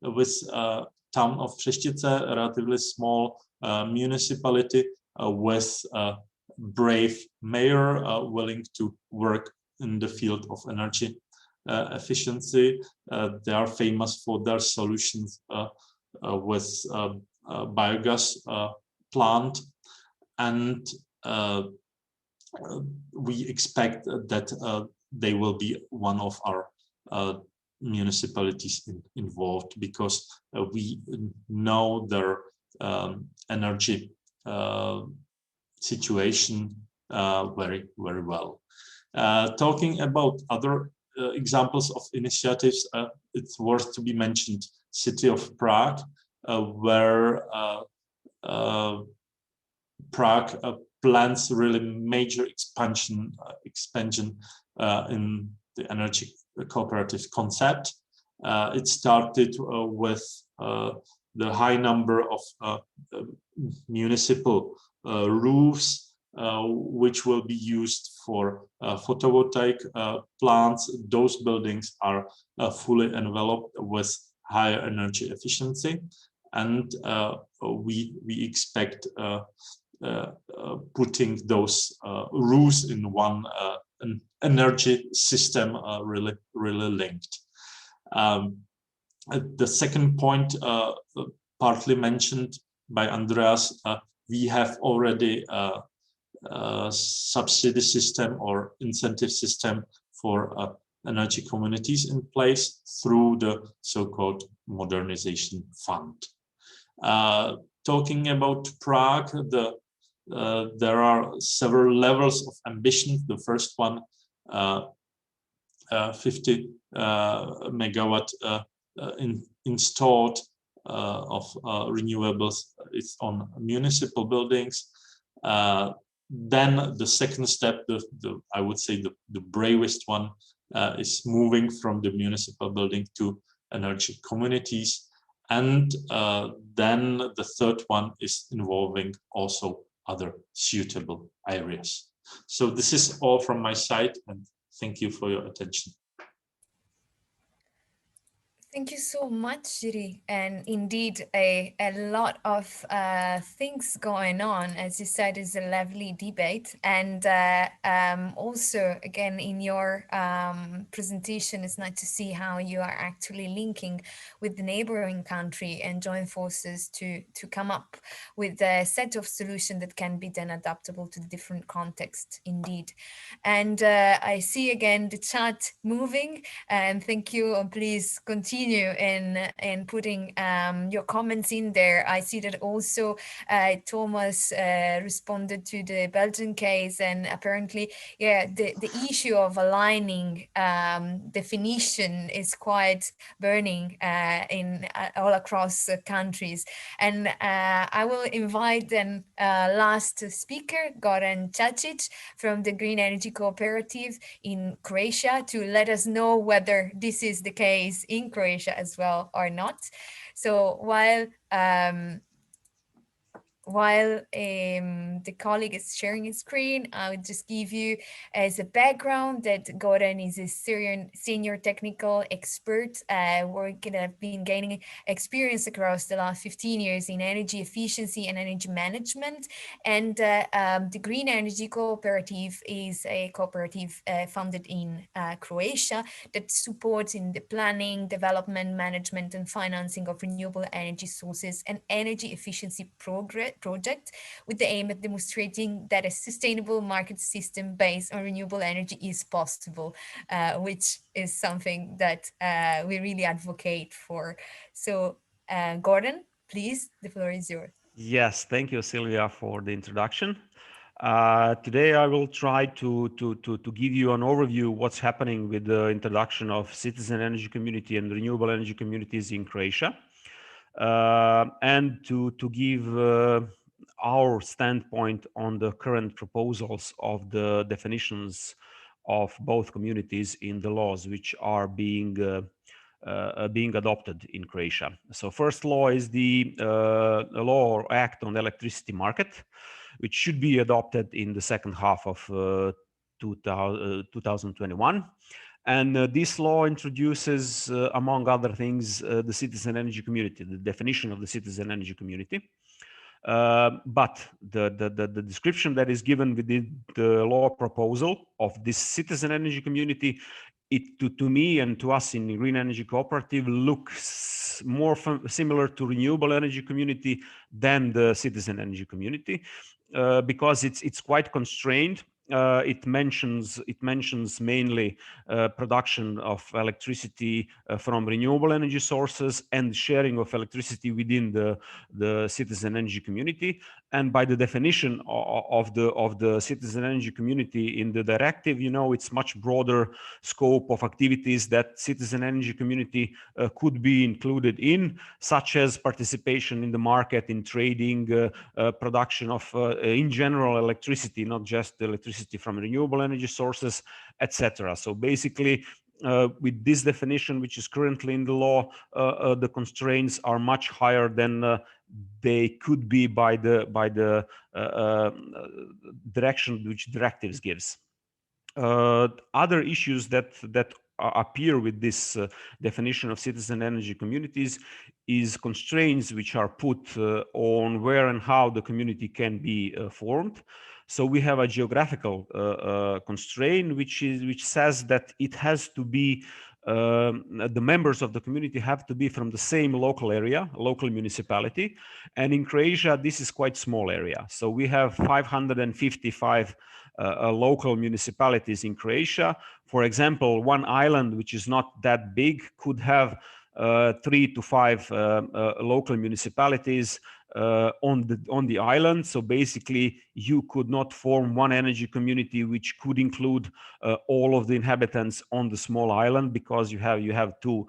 with town of Přestice, a relatively small municipality with a brave mayor willing to work in the field of energy efficiency. They are famous for their solutions with biogas plant, and we expect that they will be one of our municipalities involved, because we know their energy situation very well. Talking about other examples of initiatives, it's worth to be mentioned city of Prague, where Prague plans really major expansion in the energy cooperative concept. It started with the high number of municipal roofs, which will be used for photovoltaic plants. Those buildings are fully enveloped with higher energy efficiency, and we expect putting those roofs in one an energy system really linked. The second point, partly mentioned by Andreas, we have already a subsidy system or incentive system for energy communities in place through the so-called modernization fund. Talking about Prague, there are several levels of ambition. The first one, 50 megawatt installed of renewables, is on municipal buildings. Then the second step, I would say the bravest one, is moving from the municipal building to energy communities. And then the third one is involving also other suitable areas. So this is all from my side, and thank you for your attention. Thank you so much, Jiri. And indeed, a lot of things going on. As you said, it's a lively debate. And also, again, in your presentation, it's nice to see how you are actually linking with the neighboring country and join forces to come up with a set of solutions that can be then adaptable to the different contexts, indeed. And I see again the chat moving, and thank you. And please continue in putting your comments in there. I see that also Thomas responded to the Belgian case, and apparently, yeah, the issue of aligning definition is quite burning in all across countries. And I will invite then last speaker, Goran Čačić from the Green Energy Cooperative in Croatia, to let us know whether this is the case in Croatia as well or not. So while the colleague is sharing his screen, I would just give you as a background that Goran is a senior technical expert been gaining experience across the last 15 years in energy efficiency and energy management. And the Green Energy Cooperative is a cooperative founded in Croatia that supports in the planning, development, management, and financing of renewable energy sources and energy efficiency project with the aim of demonstrating that a sustainable market system based on renewable energy is possible, which is something that we really advocate for. So Gordon, please, the floor is yours. Yes, thank you, Sylvia, for the introduction. Today I will try to give you an overview what's happening with the introduction of citizen energy community and renewable energy communities in Croatia, and to give our standpoint on the current proposals of the definitions of both communities in the laws which are being adopted in Croatia. So first law is the law or act on the electricity market, which should be adopted in the second half of 2021. And this law introduces, among other things, the citizen energy community, the definition of the citizen energy community. But the description that is given within the law proposal of this citizen energy community, to me and to us in Green Energy Cooperative, looks more similar to renewable energy community than the citizen energy community, because it's quite constrained. It mentions mainly production of electricity from renewable energy sources and sharing of electricity within the citizen energy community. And by the definition of the citizen energy community in the directive, you know, it's much broader scope of activities that citizen energy community could be included in, such as participation in the market, in trading, production of, in general, electricity, not just electricity from renewable energy sources, etc. So basically, with this definition, which is currently in the law, the constraints are much higher than they could be by the direction which directives gives. Other issues that appear with this definition of citizen energy communities is constraints which are put on where and how the community can be formed. So we have a geographical constraint which says that it has to be the members of the community have to be from the same local area, local municipality. And in Croatia, this is quite small area. So we have 555 local municipalities in Croatia. For example, one island, which is not that big, could have 3 to 5 local municipalities on the island. So basically, you could not form one energy community which could include all of the inhabitants on the small island, because you have two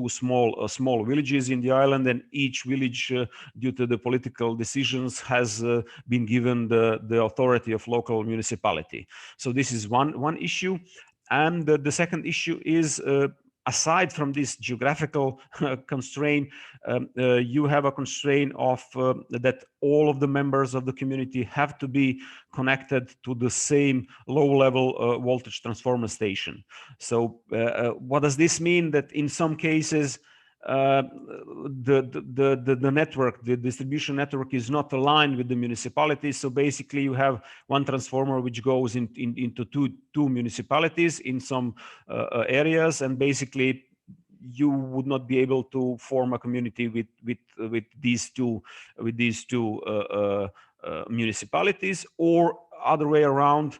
small villages in the island, and each village, due to the political decisions, has been given the authority of local municipality. So this is one issue. And the second issue is, aside from this geographical constraint, you have a constraint of that all of the members of the community have to be connected to the same low-level voltage transformer station. So what does this mean? That in some cases, the network, the distribution network, is not aligned with the municipality. So basically, you have one transformer which goes into two municipalities in some areas, and basically you would not be able to form a community with these two municipalities. Or other way around,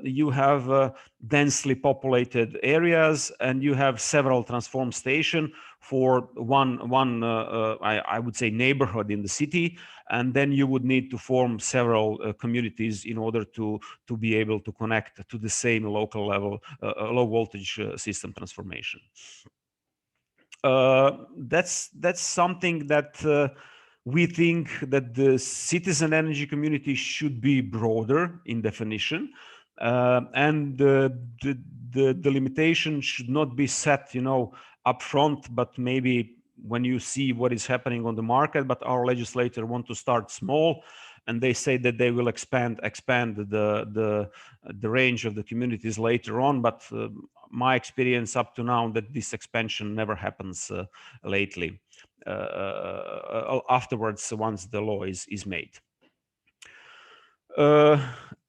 you have densely populated areas, and you have several transform stations for one I would say neighborhood in the city, and then you would need to form several communities in order to be able to connect to the same local level low voltage system transformation. That's something that we think that the citizen energy community should be broader in definition, and the limitation should not be set, you know, upfront, but maybe when you see what is happening on the market. But our legislator want to start small, and they say that they will expand the range of the communities later on. But my experience up to now, that this expansion never happens lately. Afterwards, once the law is made.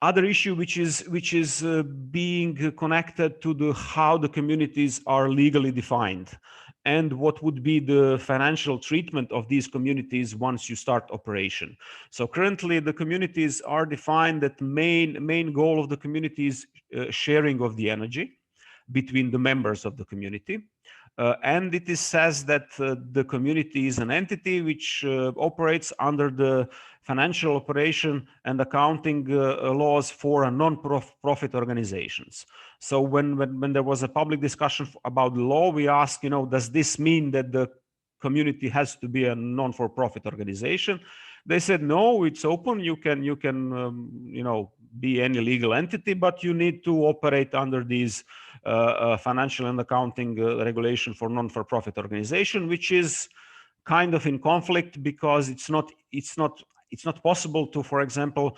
Other issue which is being connected to how the communities are legally defined, and what would be the financial treatment of these communities once you start operation. So currently, the communities are defined that main goal of the community is sharing of the energy between the members of the community. And it says that the community is an entity which operates under the financial operation and accounting laws for non-profit organizations. So when there was a public discussion about the law, we asked, does this mean that the community has to be a non-for-profit organization? They said, no, it's open. You can be any legal entity, but you need to operate under these financial and accounting regulation for non-for-profit organization, which is kind of in conflict, because it's not possible to, for example,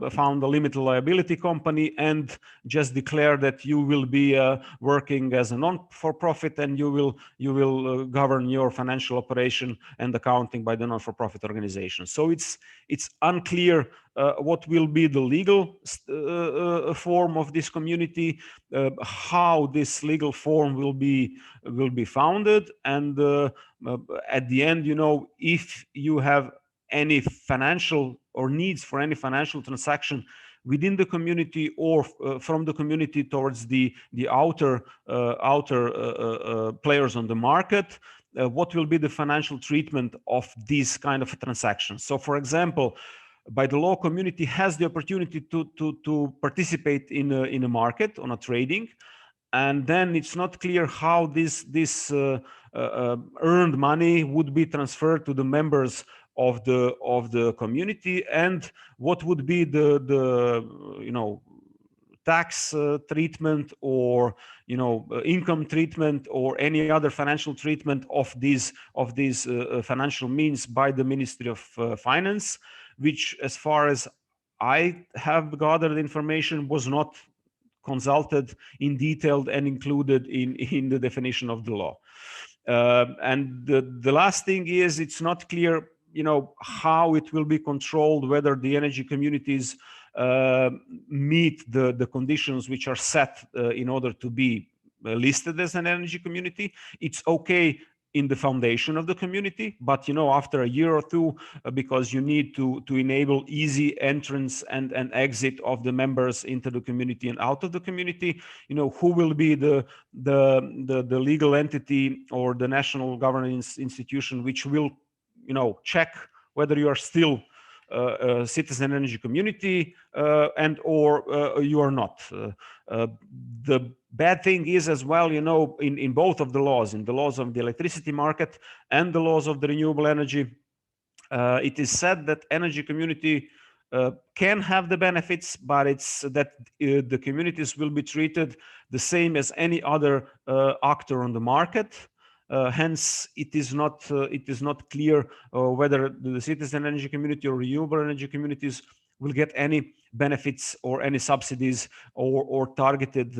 found a limited liability company and just declare that you will be working as a non-for-profit, and you will govern your financial operation and accounting by the non-for-profit organization. So it's unclear what will be the legal form of this community, how this legal form will be founded, and at the end, if you have any financial or needs for any financial transaction within the community or from the community towards the outer players on the market, what will be the financial treatment of these kind of transactions? So, for example, by the law, community has the opportunity to participate in a market, on a trading, and then it's not clear how this earned money would be transferred to the members of the community, and what would be the tax treatment, or income treatment, or any other financial treatment of these financial means by the Ministry of Finance, which, as far as I have gathered information, was not consulted in detail and included in the definition of the law. And the last thing is, it's not clear how it will be controlled, whether the energy communities meet the conditions which are set in order to be listed as an energy community. It's okay in the foundation of the community, but after a year or two, because you need to enable easy entrance and exit of the members into the community and out of the community, who will be the legal entity or the national governance institution which will check whether you are still a citizen energy community and or you are not. The bad thing is as well, in both of the laws, in the laws of the electricity market and the laws of the renewable energy, it is said that energy community can have the benefits, but it's that the communities will be treated the same as any other actor on the market. Hence, it is not clear whether the citizen energy community or renewable energy communities will get any benefits or any subsidies or targeted,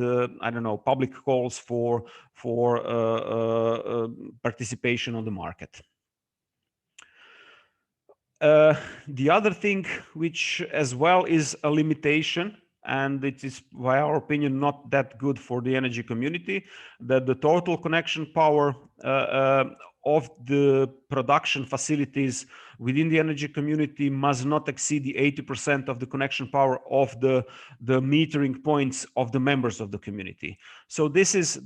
public calls for participation on the market. The other thing, which as well is a limitation, and it is, by our opinion, not that good for the energy community, that the total connection power of the production facilities within the energy community must not exceed the 80% of the connection power of the metering points of the members of the community. So this is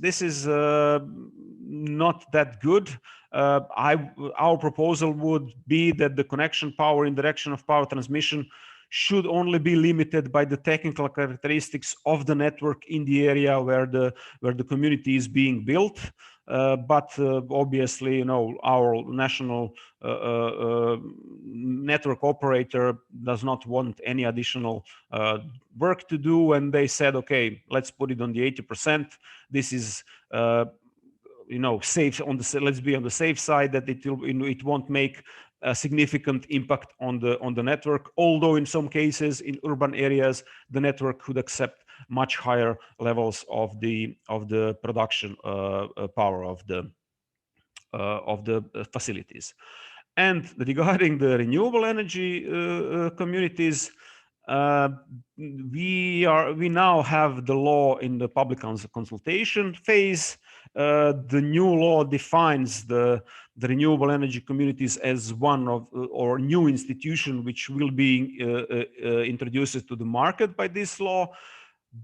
not that good. Our proposal would be that the connection power in direction of power transmission should only be limited by the technical characteristics of the network in the area where the community is being built. But obviously, our national network operator does not want any additional work to do, and they said, okay, let's put it on the 80%. This is safe let's be on the safe side, that it won't make a significant impact on the network, although in some cases in urban areas the network could accept much higher levels of the production power of the facilities. And regarding the renewable energy communities, we now have the law in the public consultation phase. The new law defines the renewable energy communities as one of or new institution which will be introduced to the market by this law.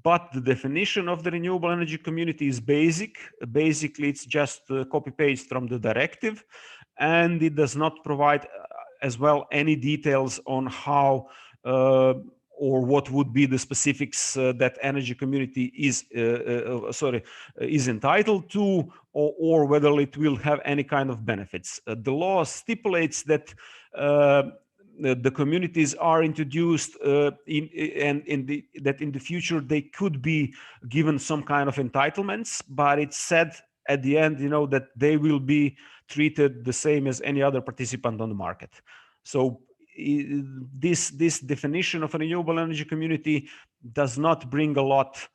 But the definition of the renewable energy community is basic. Basically, it's just copy-paste from the directive, and it does not provide as well any details on how or what would be the specifics that energy community is is entitled to, or whether it will have any kind of benefits. The law stipulates that the communities are introduced that in the future they could be given some kind of entitlements, but it's said at the end, you know, that they will be treated the same as any other participant on the market. So this definition of a renewable energy community does not bring a lot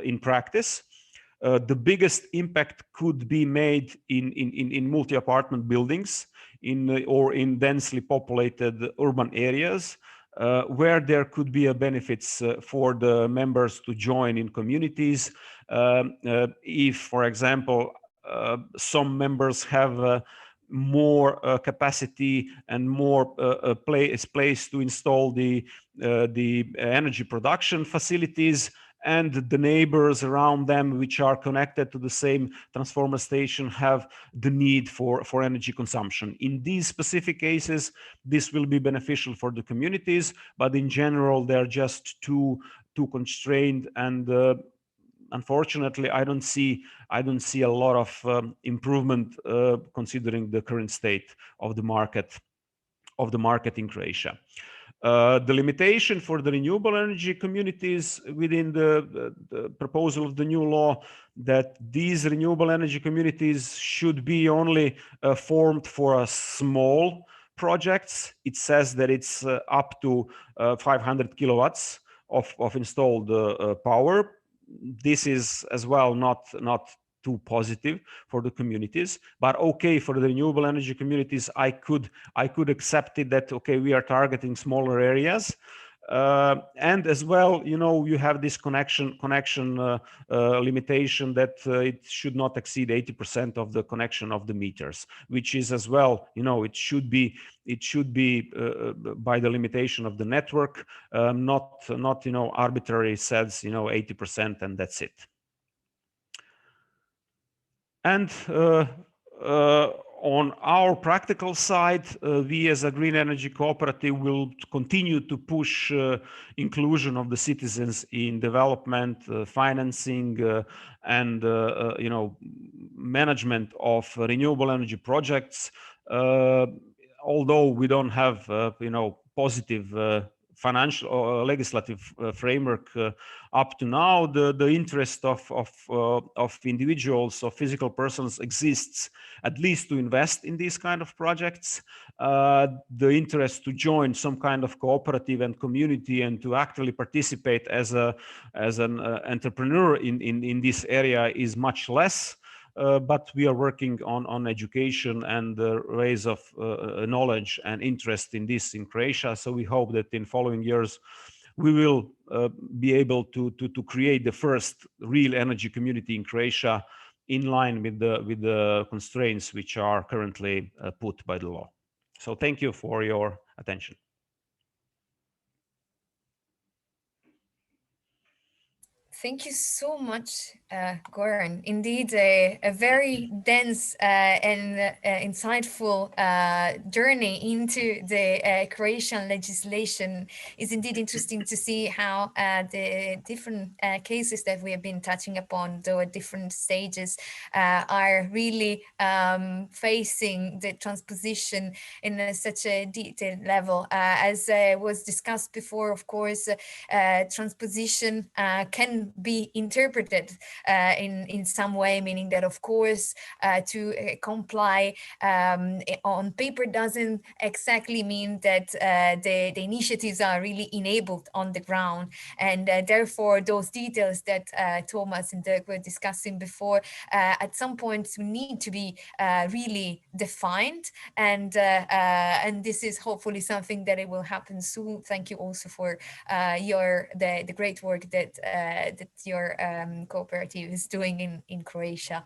in practice. The biggest impact could be made in multi-apartment buildings or in densely populated urban areas, where there could be a benefits for the members to join in communities. If, for example, some members have more capacity and more place to install the energy production facilities, and the neighbors around them which are connected to the same transformer station have the need for energy consumption. In these specific cases, this will be beneficial for the communities, but in general, they're just too constrained, and unfortunately, I don't see a lot of improvement considering the current state of the market in Croatia. The limitation for the renewable energy communities within the proposal of the new law, that these renewable energy communities should be only formed for small projects. It says that it's up to 500 kilowatts of installed power. This is as well not too positive for the communities, but okay for the renewable energy communities. I could accept it that okay, we are targeting smaller areas, and as well, you know, you have this connection limitation that it should not exceed 80% of the connection of the meters, which is as well, you know, it should be by the limitation of the network, not you know, arbitrary says, you know, 80% and that's it. And on our practical side, we as a green energy cooperative will continue to push inclusion of the citizens in development, financing, and you know, management of renewable energy projects. Although we don't have you know, positive financial or legislative framework up to now, the interest of individuals, of physical persons exists, at least to invest in these kind of projects. The interest to join some kind of cooperative and community and to actively participate as an entrepreneur in this area is much less. But we are working on education and the raise of knowledge and interest in this in Croatia. So we hope that in following years we will be able to create the first real energy community in Croatia in line with the constraints which are currently put by the law. So thank you for your attention. Thank you so much, Goran. Indeed, a very dense and insightful journey into the Croatian legislation. Is indeed interesting to see how the different cases that we have been touching upon, though at different stages, are really facing the transposition in such a detailed level. As was discussed before, of course, transposition can be interpreted in some way, meaning that, of course, to comply on paper doesn't exactly mean that the initiatives are enabled enabled on the ground. And therefore, those details that Thomas and Dirk were discussing before, at some point need to be really defined. And this is hopefully something that it will happen soon. Thank you also for the great work that your cooperative is doing in Croatia.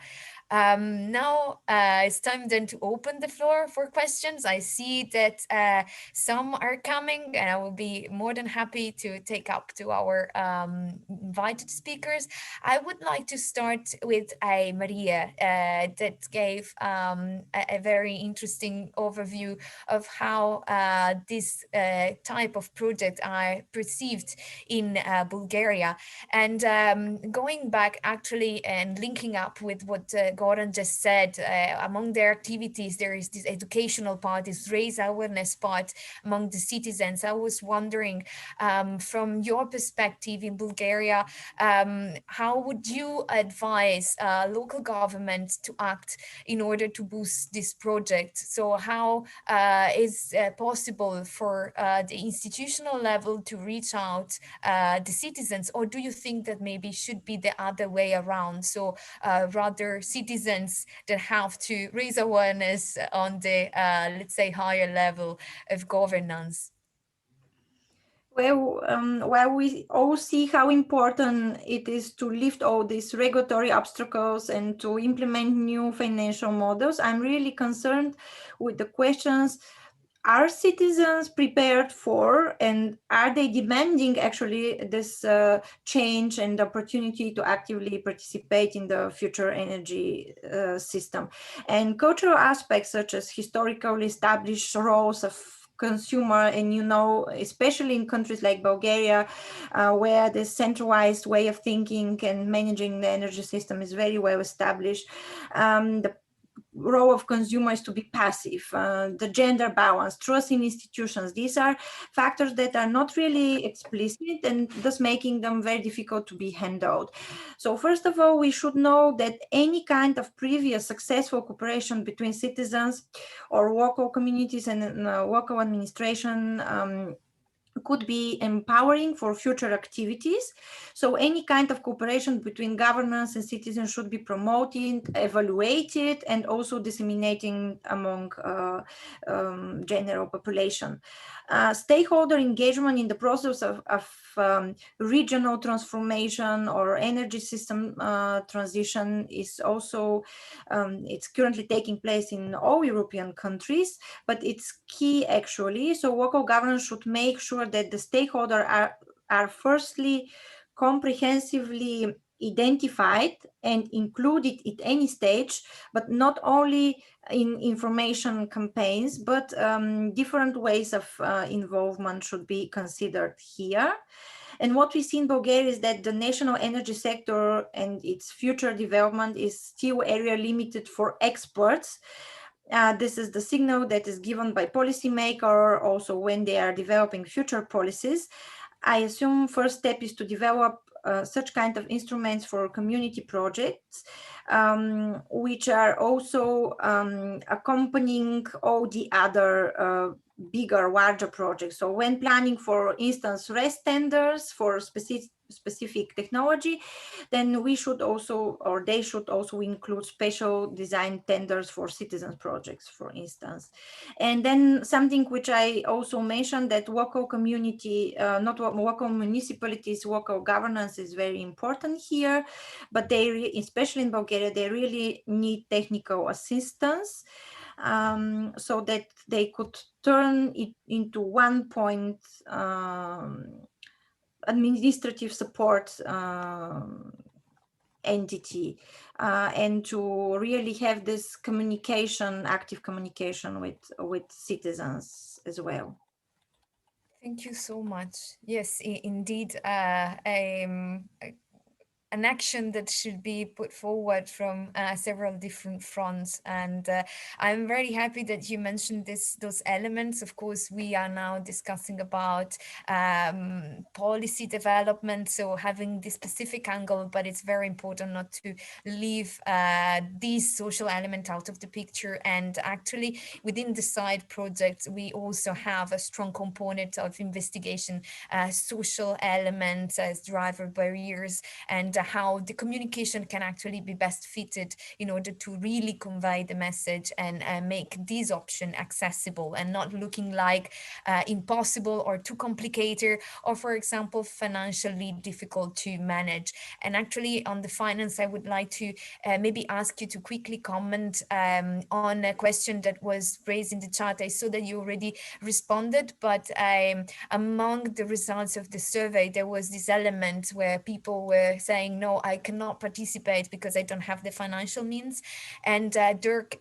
Now it's time then to open the floor for questions. I see that some are coming, and I will be more than happy to take up to our invited speakers. I would like to start with Maria that gave a very interesting overview of how this type of project are perceived in Bulgaria. And going back actually and linking up with what Goran just said, among their activities, there is this educational part, this raise awareness part among the citizens. I was wondering, from your perspective in Bulgaria, how would you advise local government to act in order to boost this project? So how is possible for the institutional level to reach out the citizens, or do you think that maybe should be the other way around? So rather citizens that have to raise awareness on the, let's say, higher level of governance. Well, we all see how important it is to lift all these regulatory obstacles and to implement new financial models. I'm really concerned with the questions: are citizens prepared for, and are they demanding actually this change and opportunity to actively participate in the future energy system? And cultural aspects such as historically established roles of consumer, and especially in countries like Bulgaria, where the centralized way of thinking and managing the energy system is very well established, the role of consumers to be passive, the gender balance, trust in institutions. These are factors that are not really explicit, and thus making them very difficult to be handled. So first of all, we should know that any kind of previous successful cooperation between citizens or local communities and local administration could be empowering for future activities. So any kind of cooperation between governments and citizens should be promoted, evaluated, and also disseminating among general population. Stakeholder engagement in the process of regional transformation or energy system transition is also, it's currently taking place in all European countries, but it's key actually. So local governance should make sure that the stakeholders are firstly comprehensively identified and included at any stage, but not only in information campaigns, but different ways of involvement should be considered here. And what we see in Bulgaria is that the national energy sector and its future development is still area limited for experts. This is the signal that is given by policymakers also when they are developing future policies. I assume first step is to develop such kind of instruments for community projects, which are also accompanying all the other bigger, larger projects. So when planning, for instance, RES tenders for specific technology, then we should also, or they should also include special design tenders for citizens projects, for instance. And then something which I also mentioned, that local community, not local municipalities, local governance is very important here, but they, especially in Bulgaria, they really need technical assistance, so that they could turn it into one point administrative support entity, and to really have this communication, active communication with citizens as well. Thank you so much. Yes, indeed, an action that should be put forward from several different fronts. And I'm very happy that you mentioned those elements. Of course, we are now discussing about policy development, so having this specific angle, but it's very important not to leave these social element out of the picture. And actually, within the side projects, we also have a strong component of investigation, social elements as driver barriers, and how the communication can actually be best fitted in order to really convey the message and make this option accessible and not looking like impossible or too complicated, or for example, financially difficult to manage. And actually on the finance, I would like to maybe ask you to quickly comment on a question that was raised in the chat. I saw that you already responded, but among the results of the survey, there was this element where people were saying, no, I cannot participate because I don't have the financial means. And Dirk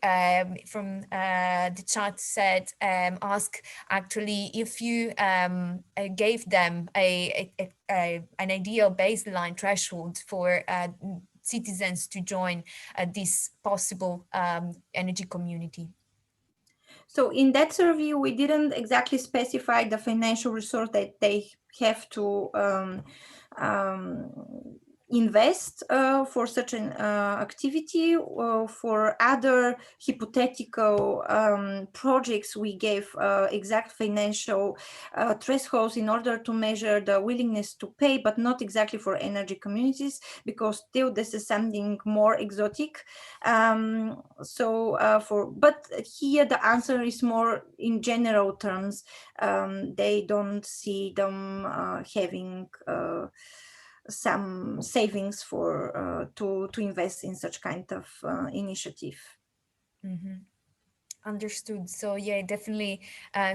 from the chat said, ask actually if you gave them an ideal baseline threshold for citizens to join this possible energy community. So in that survey, we didn't exactly specify the financial resource that they have to invest for such an activity. For other hypothetical projects, we gave exact financial thresholds in order to measure the willingness to pay, but not exactly for energy communities, because still this is something more exotic. But here the answer is more in general terms. They don't see them having some savings for to invest in such kind of initiative. Mm-hmm. Understood. So yeah, definitely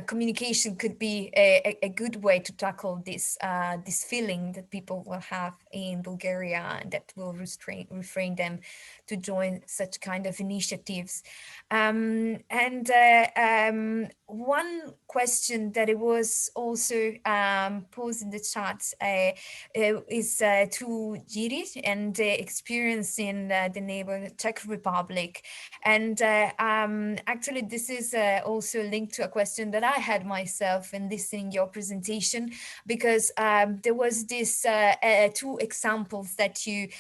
communication could be a good way to tackle this this feeling that people will have in Bulgaria, and that will refrain them to join such kind of initiatives. One question that it was also posed in the chat is to Jiri and the experience in the neighbor Czech Republic. And actually, this is also linked to a question that I had myself in listening your presentation, because there was this two examples that you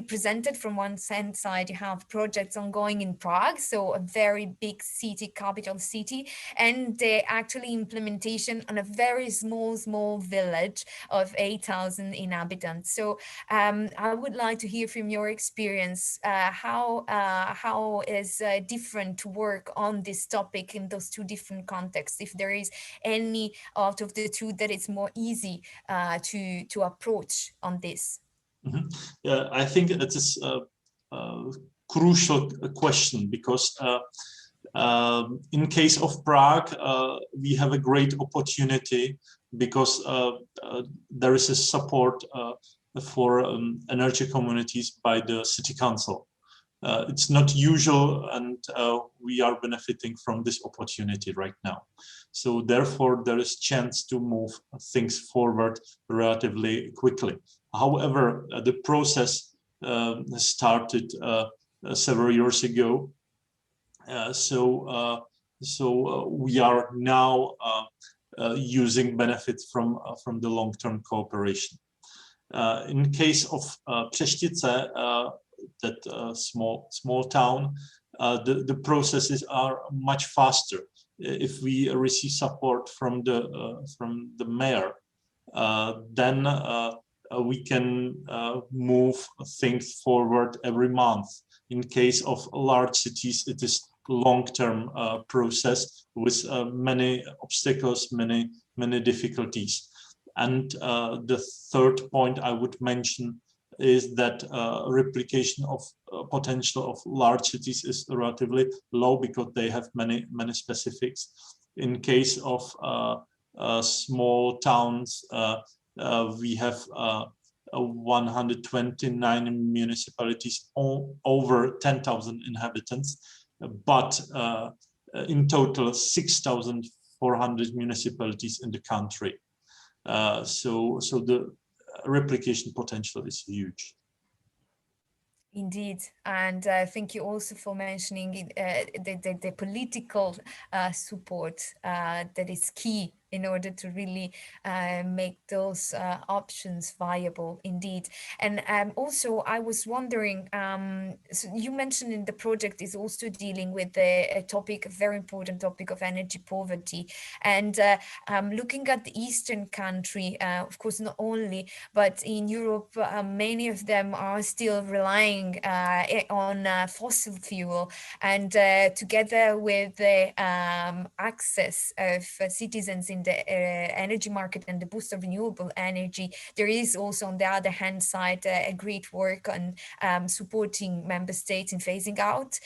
presented. From one side, you have projects ongoing in Prague, so a very big city, capital city, and the actually implementation on a very small village of 8,000 inhabitants. So I would like to hear from your experience how is different to work on this topic in those two different contexts, if there is any out of the two that it's more easy to approach on this. Mm-hmm. Yeah, I think it is a crucial question, because in case of Prague, we have a great opportunity, because there is a support for energy communities by the city council. It's not usual, and we are benefiting from this opportunity right now. So therefore, there is chance to move things forward relatively quickly. However, the process started several years ago. So we are now using benefits from the long-term cooperation. In case of PRESTICE, that small town, the processes are much faster. If we receive support from the mayor, then we can move things forward every month. In case of large cities, it is long-term process with many obstacles, many difficulties. And the third point I would mention is that replication of potential of large cities is relatively low, because they have many specifics. In case of small towns, we have 129 municipalities, over 10,000 inhabitants, but in total 6,400 municipalities in the country. So the replication potential is huge. Indeed, and thank you also for mentioning the political support that is key in order to really make those options viable indeed. And also I was wondering, so you mentioned in the project is also dealing with a topic, a very important topic of energy poverty. And looking at the Eastern country, of course, not only, but in Europe, many of them are still relying on fossil fuel. And together with the access of citizens in the energy market and the boost of renewable energy, there is also on the other hand side a great work on supporting member states in phasing out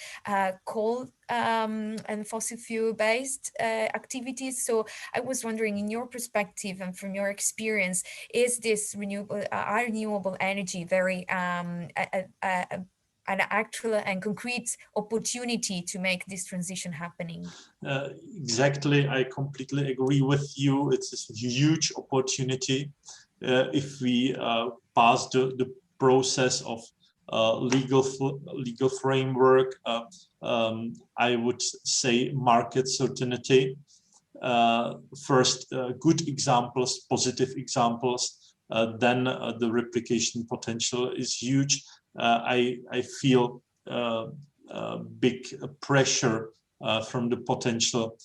coal and fossil fuel based activities. So I was wondering, in your perspective and from your experience, is this renewable energy very an actual and concrete opportunity to make this transition happening? Exactly, I completely agree with you. It's a huge opportunity if we pass the process of legal framework. I would say market certainty. First, good examples, positive examples. Then the replication potential is huge. I feel big pressure from the potential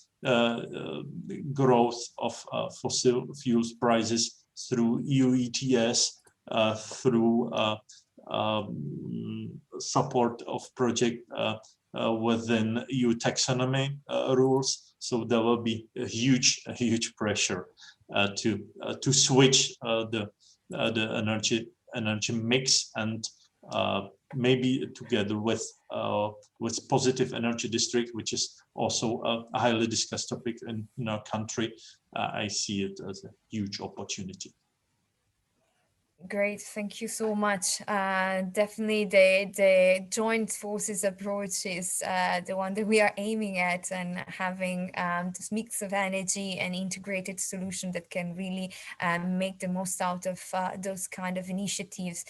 growth of fossil fuels prices through EU ETS, through support of project within EU taxonomy rules. So there will be a huge pressure to switch the energy mix, and maybe together with positive energy district, which is also a highly discussed topic in our country. I see it as a huge opportunity. Great, thank you so much. Definitely the joint forces approach is the one that we are aiming at, and having this mix of energy and integrated solution that can really make the most out of those kind of initiatives.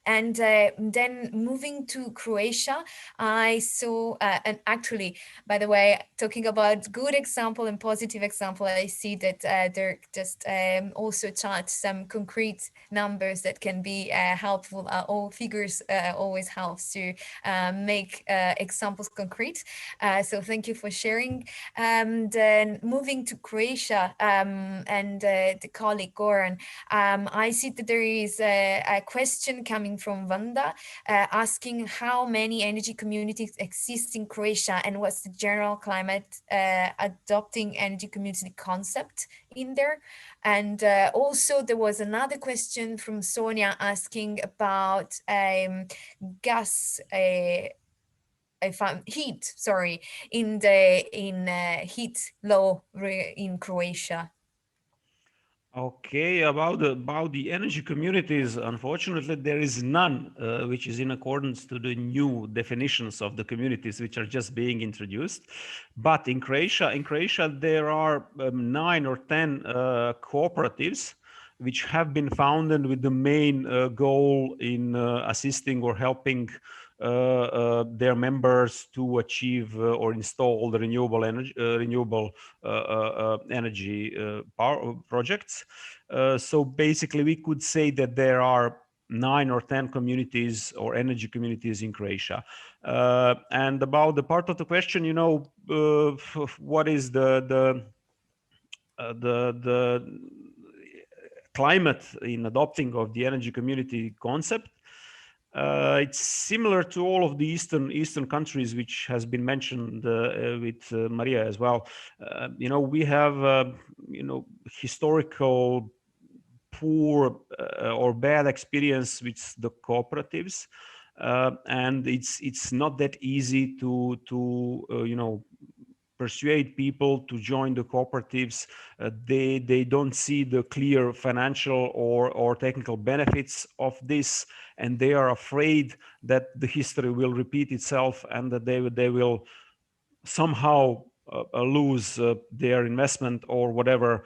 And then moving to Croatia, I saw, and actually, by the way, talking about good example and positive example, I see that there just also chart some concrete numbers that can be helpful. All figures always helps to make examples concrete. So thank you for sharing. Then moving to Croatia, and the colleague Goran, I see that there is a question coming from Vanda asking how many energy communities exist in Croatia and what's the general climate adopting energy community concept in there. And also there was another question from Sonia asking about gas heat, sorry, in heat law in Croatia. Okay, about the energy communities, unfortunately, there is none which is in accordance to the new definitions of the communities which are just being introduced. But in Croatia, there are 9 or 10 cooperatives which have been founded with the main goal in assisting or helping their members to achieve or install the renewable energy power projects. So basically, we could say that there are 9 or 10 communities or energy communities in Croatia. And about the part of the question, you know, what is the climate in adopting of the energy community concept. It's similar to all of the Eastern countries, which has been mentioned with Maria as well. You know, we have you know, historical poor or bad experience with the cooperatives, and it's not that easy to you know, persuade people to join the cooperatives. They don't see the clear financial or technical benefits of this, and they are afraid that the history will repeat itself and that they will somehow lose their investment or whatever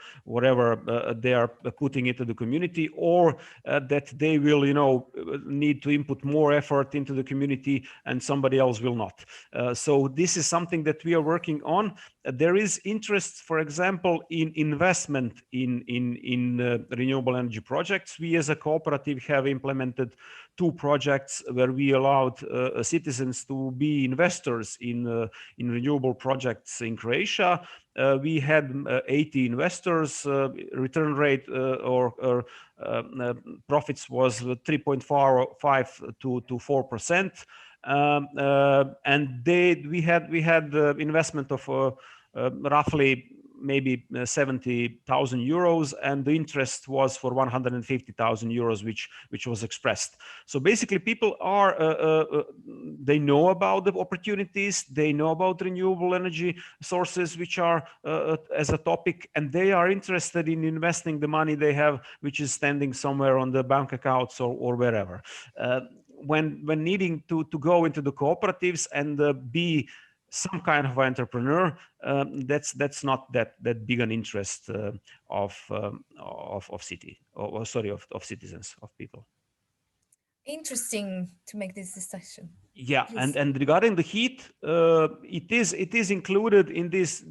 they are putting into the community, or that they will, you know, need to input more effort into the community and somebody else will not. So this is something that we are working on. There is interest, for example, in investment in renewable energy projects. We as a cooperative have implemented 2 projects where we allowed citizens to be investors in renewable projects in Croatia. We had 80 investors. Return rate or profits was 3.5 to 4%. And we had investment of roughly maybe 70,000 euros, and the interest was for 150,000 euros, which was expressed. So basically, people are they know about the opportunities, they know about renewable energy sources, which are as a topic, and they are interested in investing the money they have, which is standing somewhere on the bank accounts or wherever. When needing to go into the cooperatives and be some kind of entrepreneur, that's not that big an interest of citizens, of people. Interesting to make this distinction. Yeah, Please. and regarding the heat, it is included in this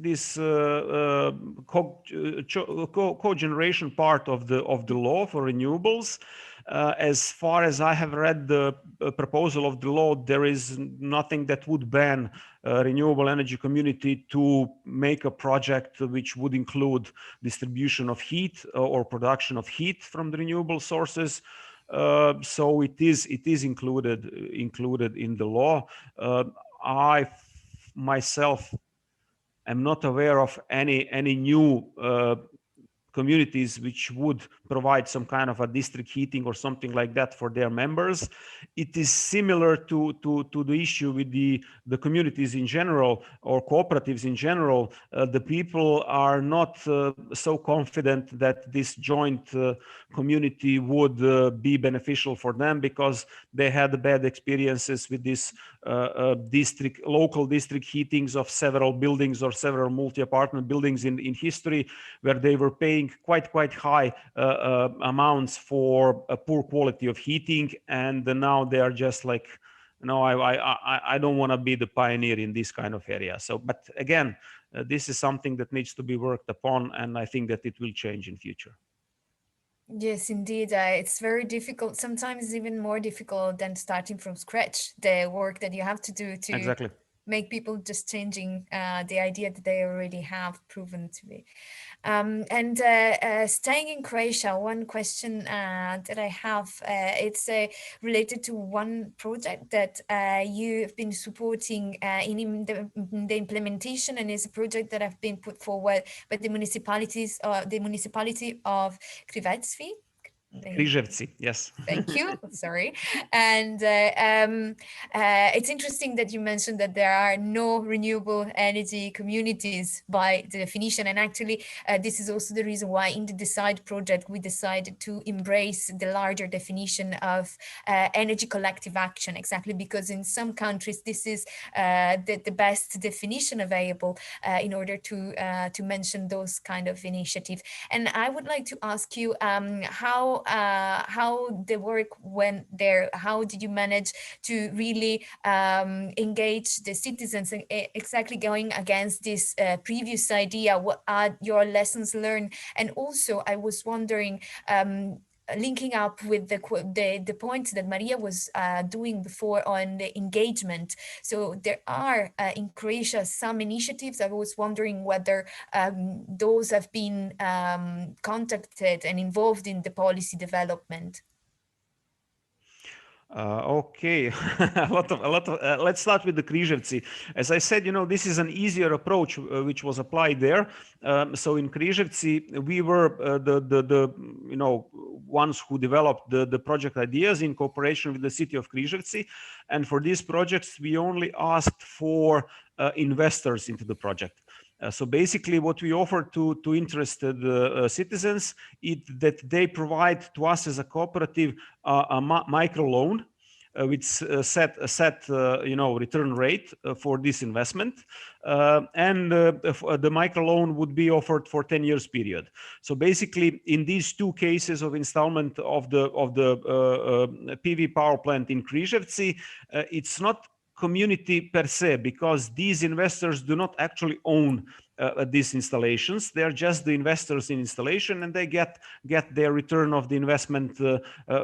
cogeneration part of the law for renewables. As far as I have read the proposal of the law, there is nothing that would ban renewable energy community to make a project which would include distribution of heat or production of heat from the renewable sources. So it is included in the law. I myself am not aware of any new communities which would provide some kind of a district heating or something like that for their members. It is similar to the issue with the communities in general or cooperatives in general. The people are not so confident that this joint community would be beneficial for them, because they had bad experiences with this local district heatings of several buildings or several multi-apartment buildings in history, where they were paying quite high amounts for a poor quality of heating, and now they are just like, no, I don't want to be the pioneer in this kind of area. So, but again, this is something that needs to be worked upon, and I think that it will change in future. Yes, indeed. It's very difficult. Sometimes even more difficult than starting from scratch. The work that you have to do to Exactly. make people just changing the idea that they already have proven to be. And staying in Croatia, one question that I have, it's related to one project that you've been supporting in the implementation, and it's a project that have been put forward by the municipality of Krivetsvi. Križevci, yes. Thank you. Sorry. And it's interesting that you mentioned that there are no renewable energy communities by the definition. And actually, this is also the reason why in the DECIDE project, we decided to embrace the larger definition of energy collective action, exactly because in some countries, this is the best definition available in order to mention those kind of initiatives. And I would like to ask you how the work went there. How did you manage to really engage the citizens, and exactly going against this previous idea? What are your lessons learned? And also, I was wondering, linking up with the points that Maria was doing before on the engagement. So there are in Croatia some initiatives. I was wondering whether those have been contacted and involved in the policy development. Okay, a lot of let's start with the Križevci. As I said, you know, this is an easier approach which was applied there. So in Križevci, we were the you know, ones who developed the project ideas in cooperation with the city of Križevci, and for these projects we only asked for investors into the project. So basically what we offer to interested citizens is that they provide to us as a cooperative a micro loan with set return rate for this investment, and the microloan would be offered for 10 years period. So basically, in these two cases of installment of the PV power plant in Križevci, it's not community per se, because these investors do not actually own these installations. They're just the investors in installation, and they get their return of the investment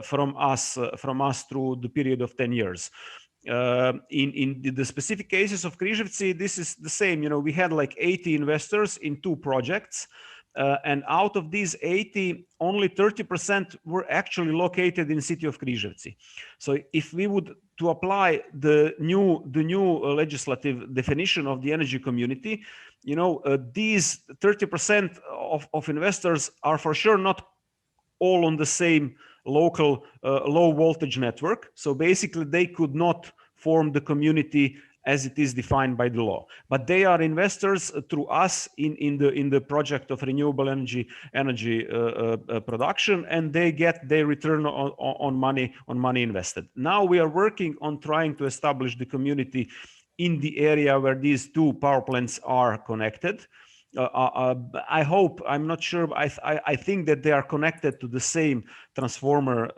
from us through the period of 10 years. In the specific cases of Križevci, this is the same. We had like 80 investors in two projects. And out of these 80, only 30% were actually located in city of Križevci. So if we would to apply the new legislative definition of the energy community, these 30% of investors are for sure not all on the same local low voltage network. So basically, they could not form the community as it is defined by the law, but they are investors through us in the project of renewable energy production, and they get their return on money invested. Now we are working on trying to establish the community in the area where these two power plants are connected. I hope, I'm not sure, I think that they are connected to the same transformer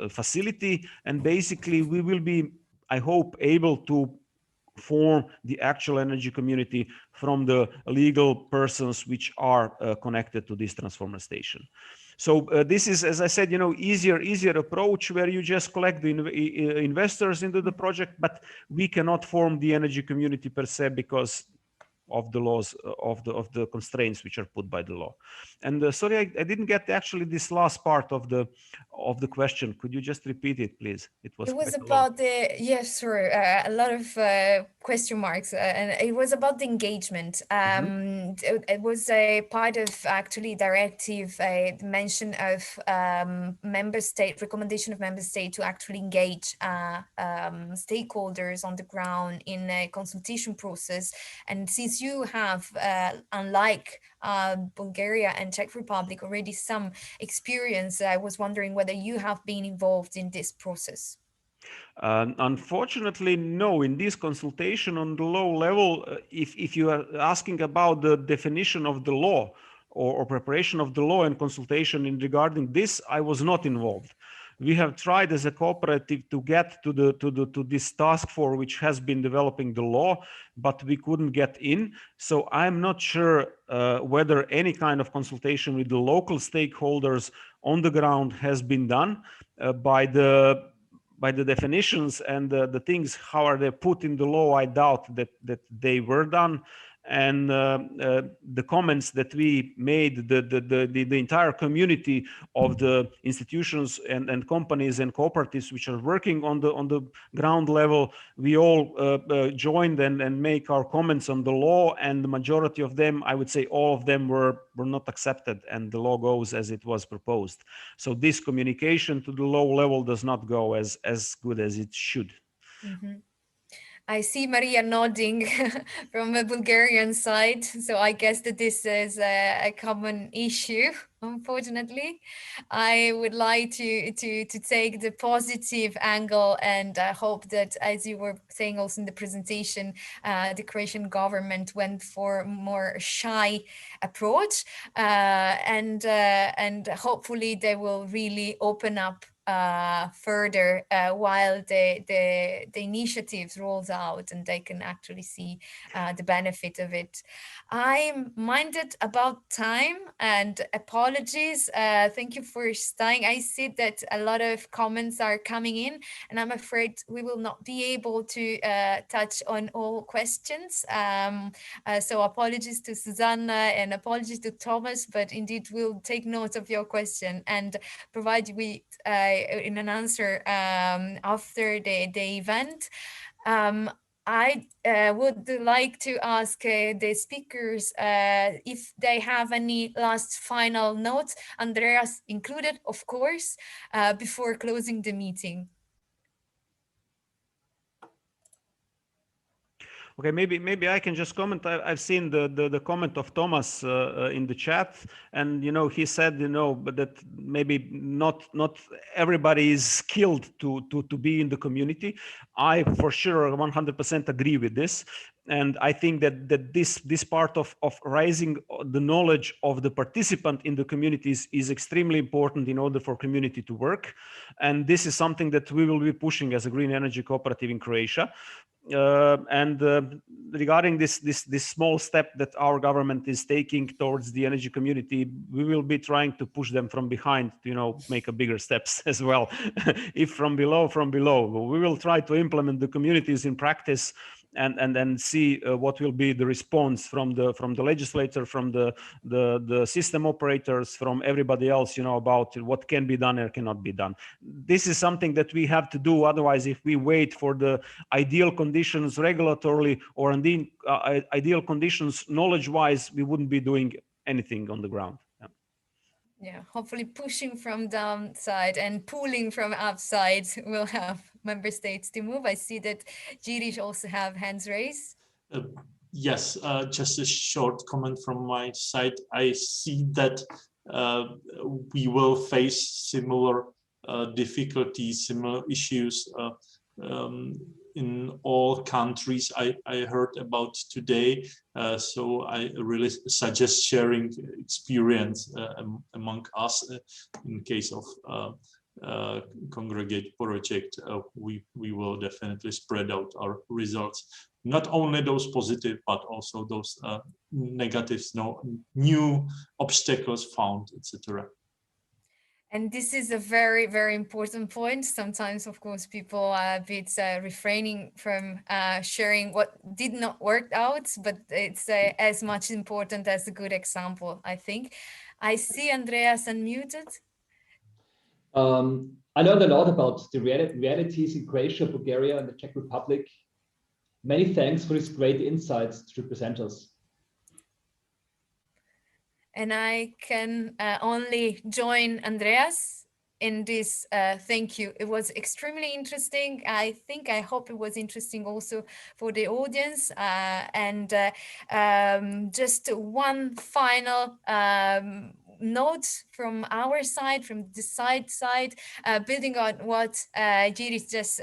facility, and basically we will be, I hope, able to form the actual energy community from the legal persons which are connected to this transformer station. So this is, as I said, easier approach where you just collect the investors into the project, but we cannot form the energy community per se because of the laws, of the constraints which are put by the law. And sorry, I didn't get actually this last part of the question. Could you just repeat it, please? It was about the, yes, sure, a lot of question marks, and it was about the engagement. It was a part of actually directive, a mention of member state, recommendation of member state to actually engage stakeholders on the ground in a consultation process. And since you have, unlike Bulgaria and Czech Republic, already some experience, I was wondering whether you have been involved in this process. Unfortunately, no. In this consultation on the low level, if you are asking about the definition of the law or preparation of the law and consultation in regarding this, I was not involved. We have tried as a cooperative to get to this task force which has been developing the law, but we couldn't get in. So I'm not sure whether any kind of consultation with the local stakeholders on the ground has been done by the definitions and the things, how are they put in the law. I doubt that they were done. And the comments that we made, the entire community of the institutions and companies and cooperatives which are working on the ground level, we all joined and make our comments on the law, and the majority of them, I would say all of them, were not accepted, and the law goes as it was proposed. So this communication to the low level does not go as good as it should. Mm-hmm. I see Maria nodding from the Bulgarian side, so I guess that this is a common issue, unfortunately. I would like to take the positive angle, and I hope that, as you were saying also in the presentation, the Croatian government went for a more shy approach, and hopefully they will really open up further while the initiatives rolls out and they can actually see the benefit of it. I'm minded about time, and apologies. Thank you for staying. I see that a lot of comments are coming in, and I'm afraid we will not be able to touch on all questions. So apologies to Susanna and apologies to Thomas, but indeed we'll take note of your question and provide you with in an answer after the event. I would like to ask the speakers if they have any last final notes, Andreas included, of course, before closing the meeting. Okay, maybe I can just comment. I've seen the comment of Thomas in the chat, and he said but that maybe not everybody is skilled to be in the community. I for sure 100% agree with this, and I think that this part of raising the knowledge of the participant in the communities is extremely important in order for community to work, and this is something that we will be pushing as a green energy cooperative in Croatia. Regarding this small step that our government is taking towards the energy community, we will be trying to push them from behind to make a bigger steps as well. If from below, we will try to implement the communities in practice and then see what will be the response from the legislator, from the system operators, from everybody else, about what can be done or cannot be done. This is something that we have to do. Otherwise, if we wait for the ideal conditions regulatorily or indeed ideal conditions knowledge-wise, we wouldn't be doing anything on the ground. Yeah, hopefully pushing from downside and pulling from upside will have member states to move. I see that Girish also have hands raised. Yes, just a short comment from my side. I see that we will face similar difficulties, similar issues in all countries I heard about today. So I really suggest sharing experience among us. In case of congregate project, we will definitely spread out our results. Not only those positive, but also those negatives, new obstacles found, etc. And this is a very, very important point. Sometimes, of course, people are a bit refraining from sharing what did not work out, but it's as much important as a good example, I think. I see Andreas unmuted. I learned a lot about the realities in Croatia, Bulgaria, and the Czech Republic. Many thanks for these great insights to present us. And I can only join Andreas in this thank you. It was extremely interesting. I hope it was interesting also for the audience. Just one final note from our side, from the side, building on what Girish just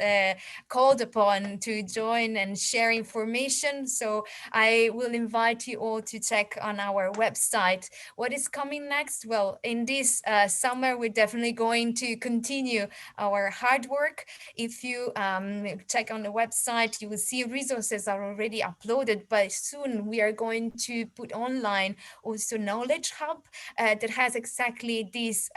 called upon to join and share information. So I will invite you all to check on our website what is coming next. Well, in this summer, we're definitely going to continue our hard work. If you check on the website, you will see resources are already uploaded, but soon we are going to put online also Knowledge Hub that has exactly this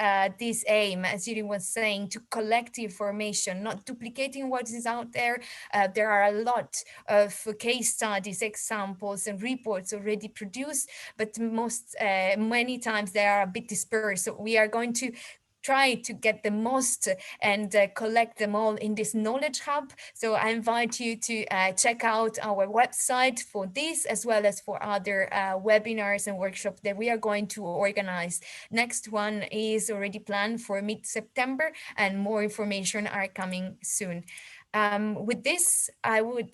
aim, as Yuri was saying, to collect information, not duplicating what is out there. There are a lot of case studies, examples, and reports already produced, but many times they are a bit dispersed. So we are going to try to get the most and collect them all in this Knowledge Hub. So I invite you to check out our website for this, as well as for other webinars and workshops that we are going to organize. Next one is already planned for mid-September, and more information are coming soon. With this, I would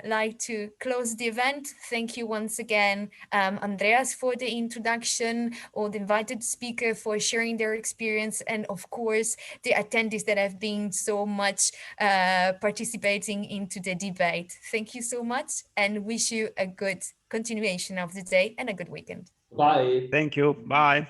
like to close the event. Thank you once again, Andreas, for the introduction, all the invited speakers for sharing their experience, and of course, the attendees that have been so much participating into the debate. Thank you so much, and wish you a good continuation of the day and a good weekend. Bye. Thank you. Bye.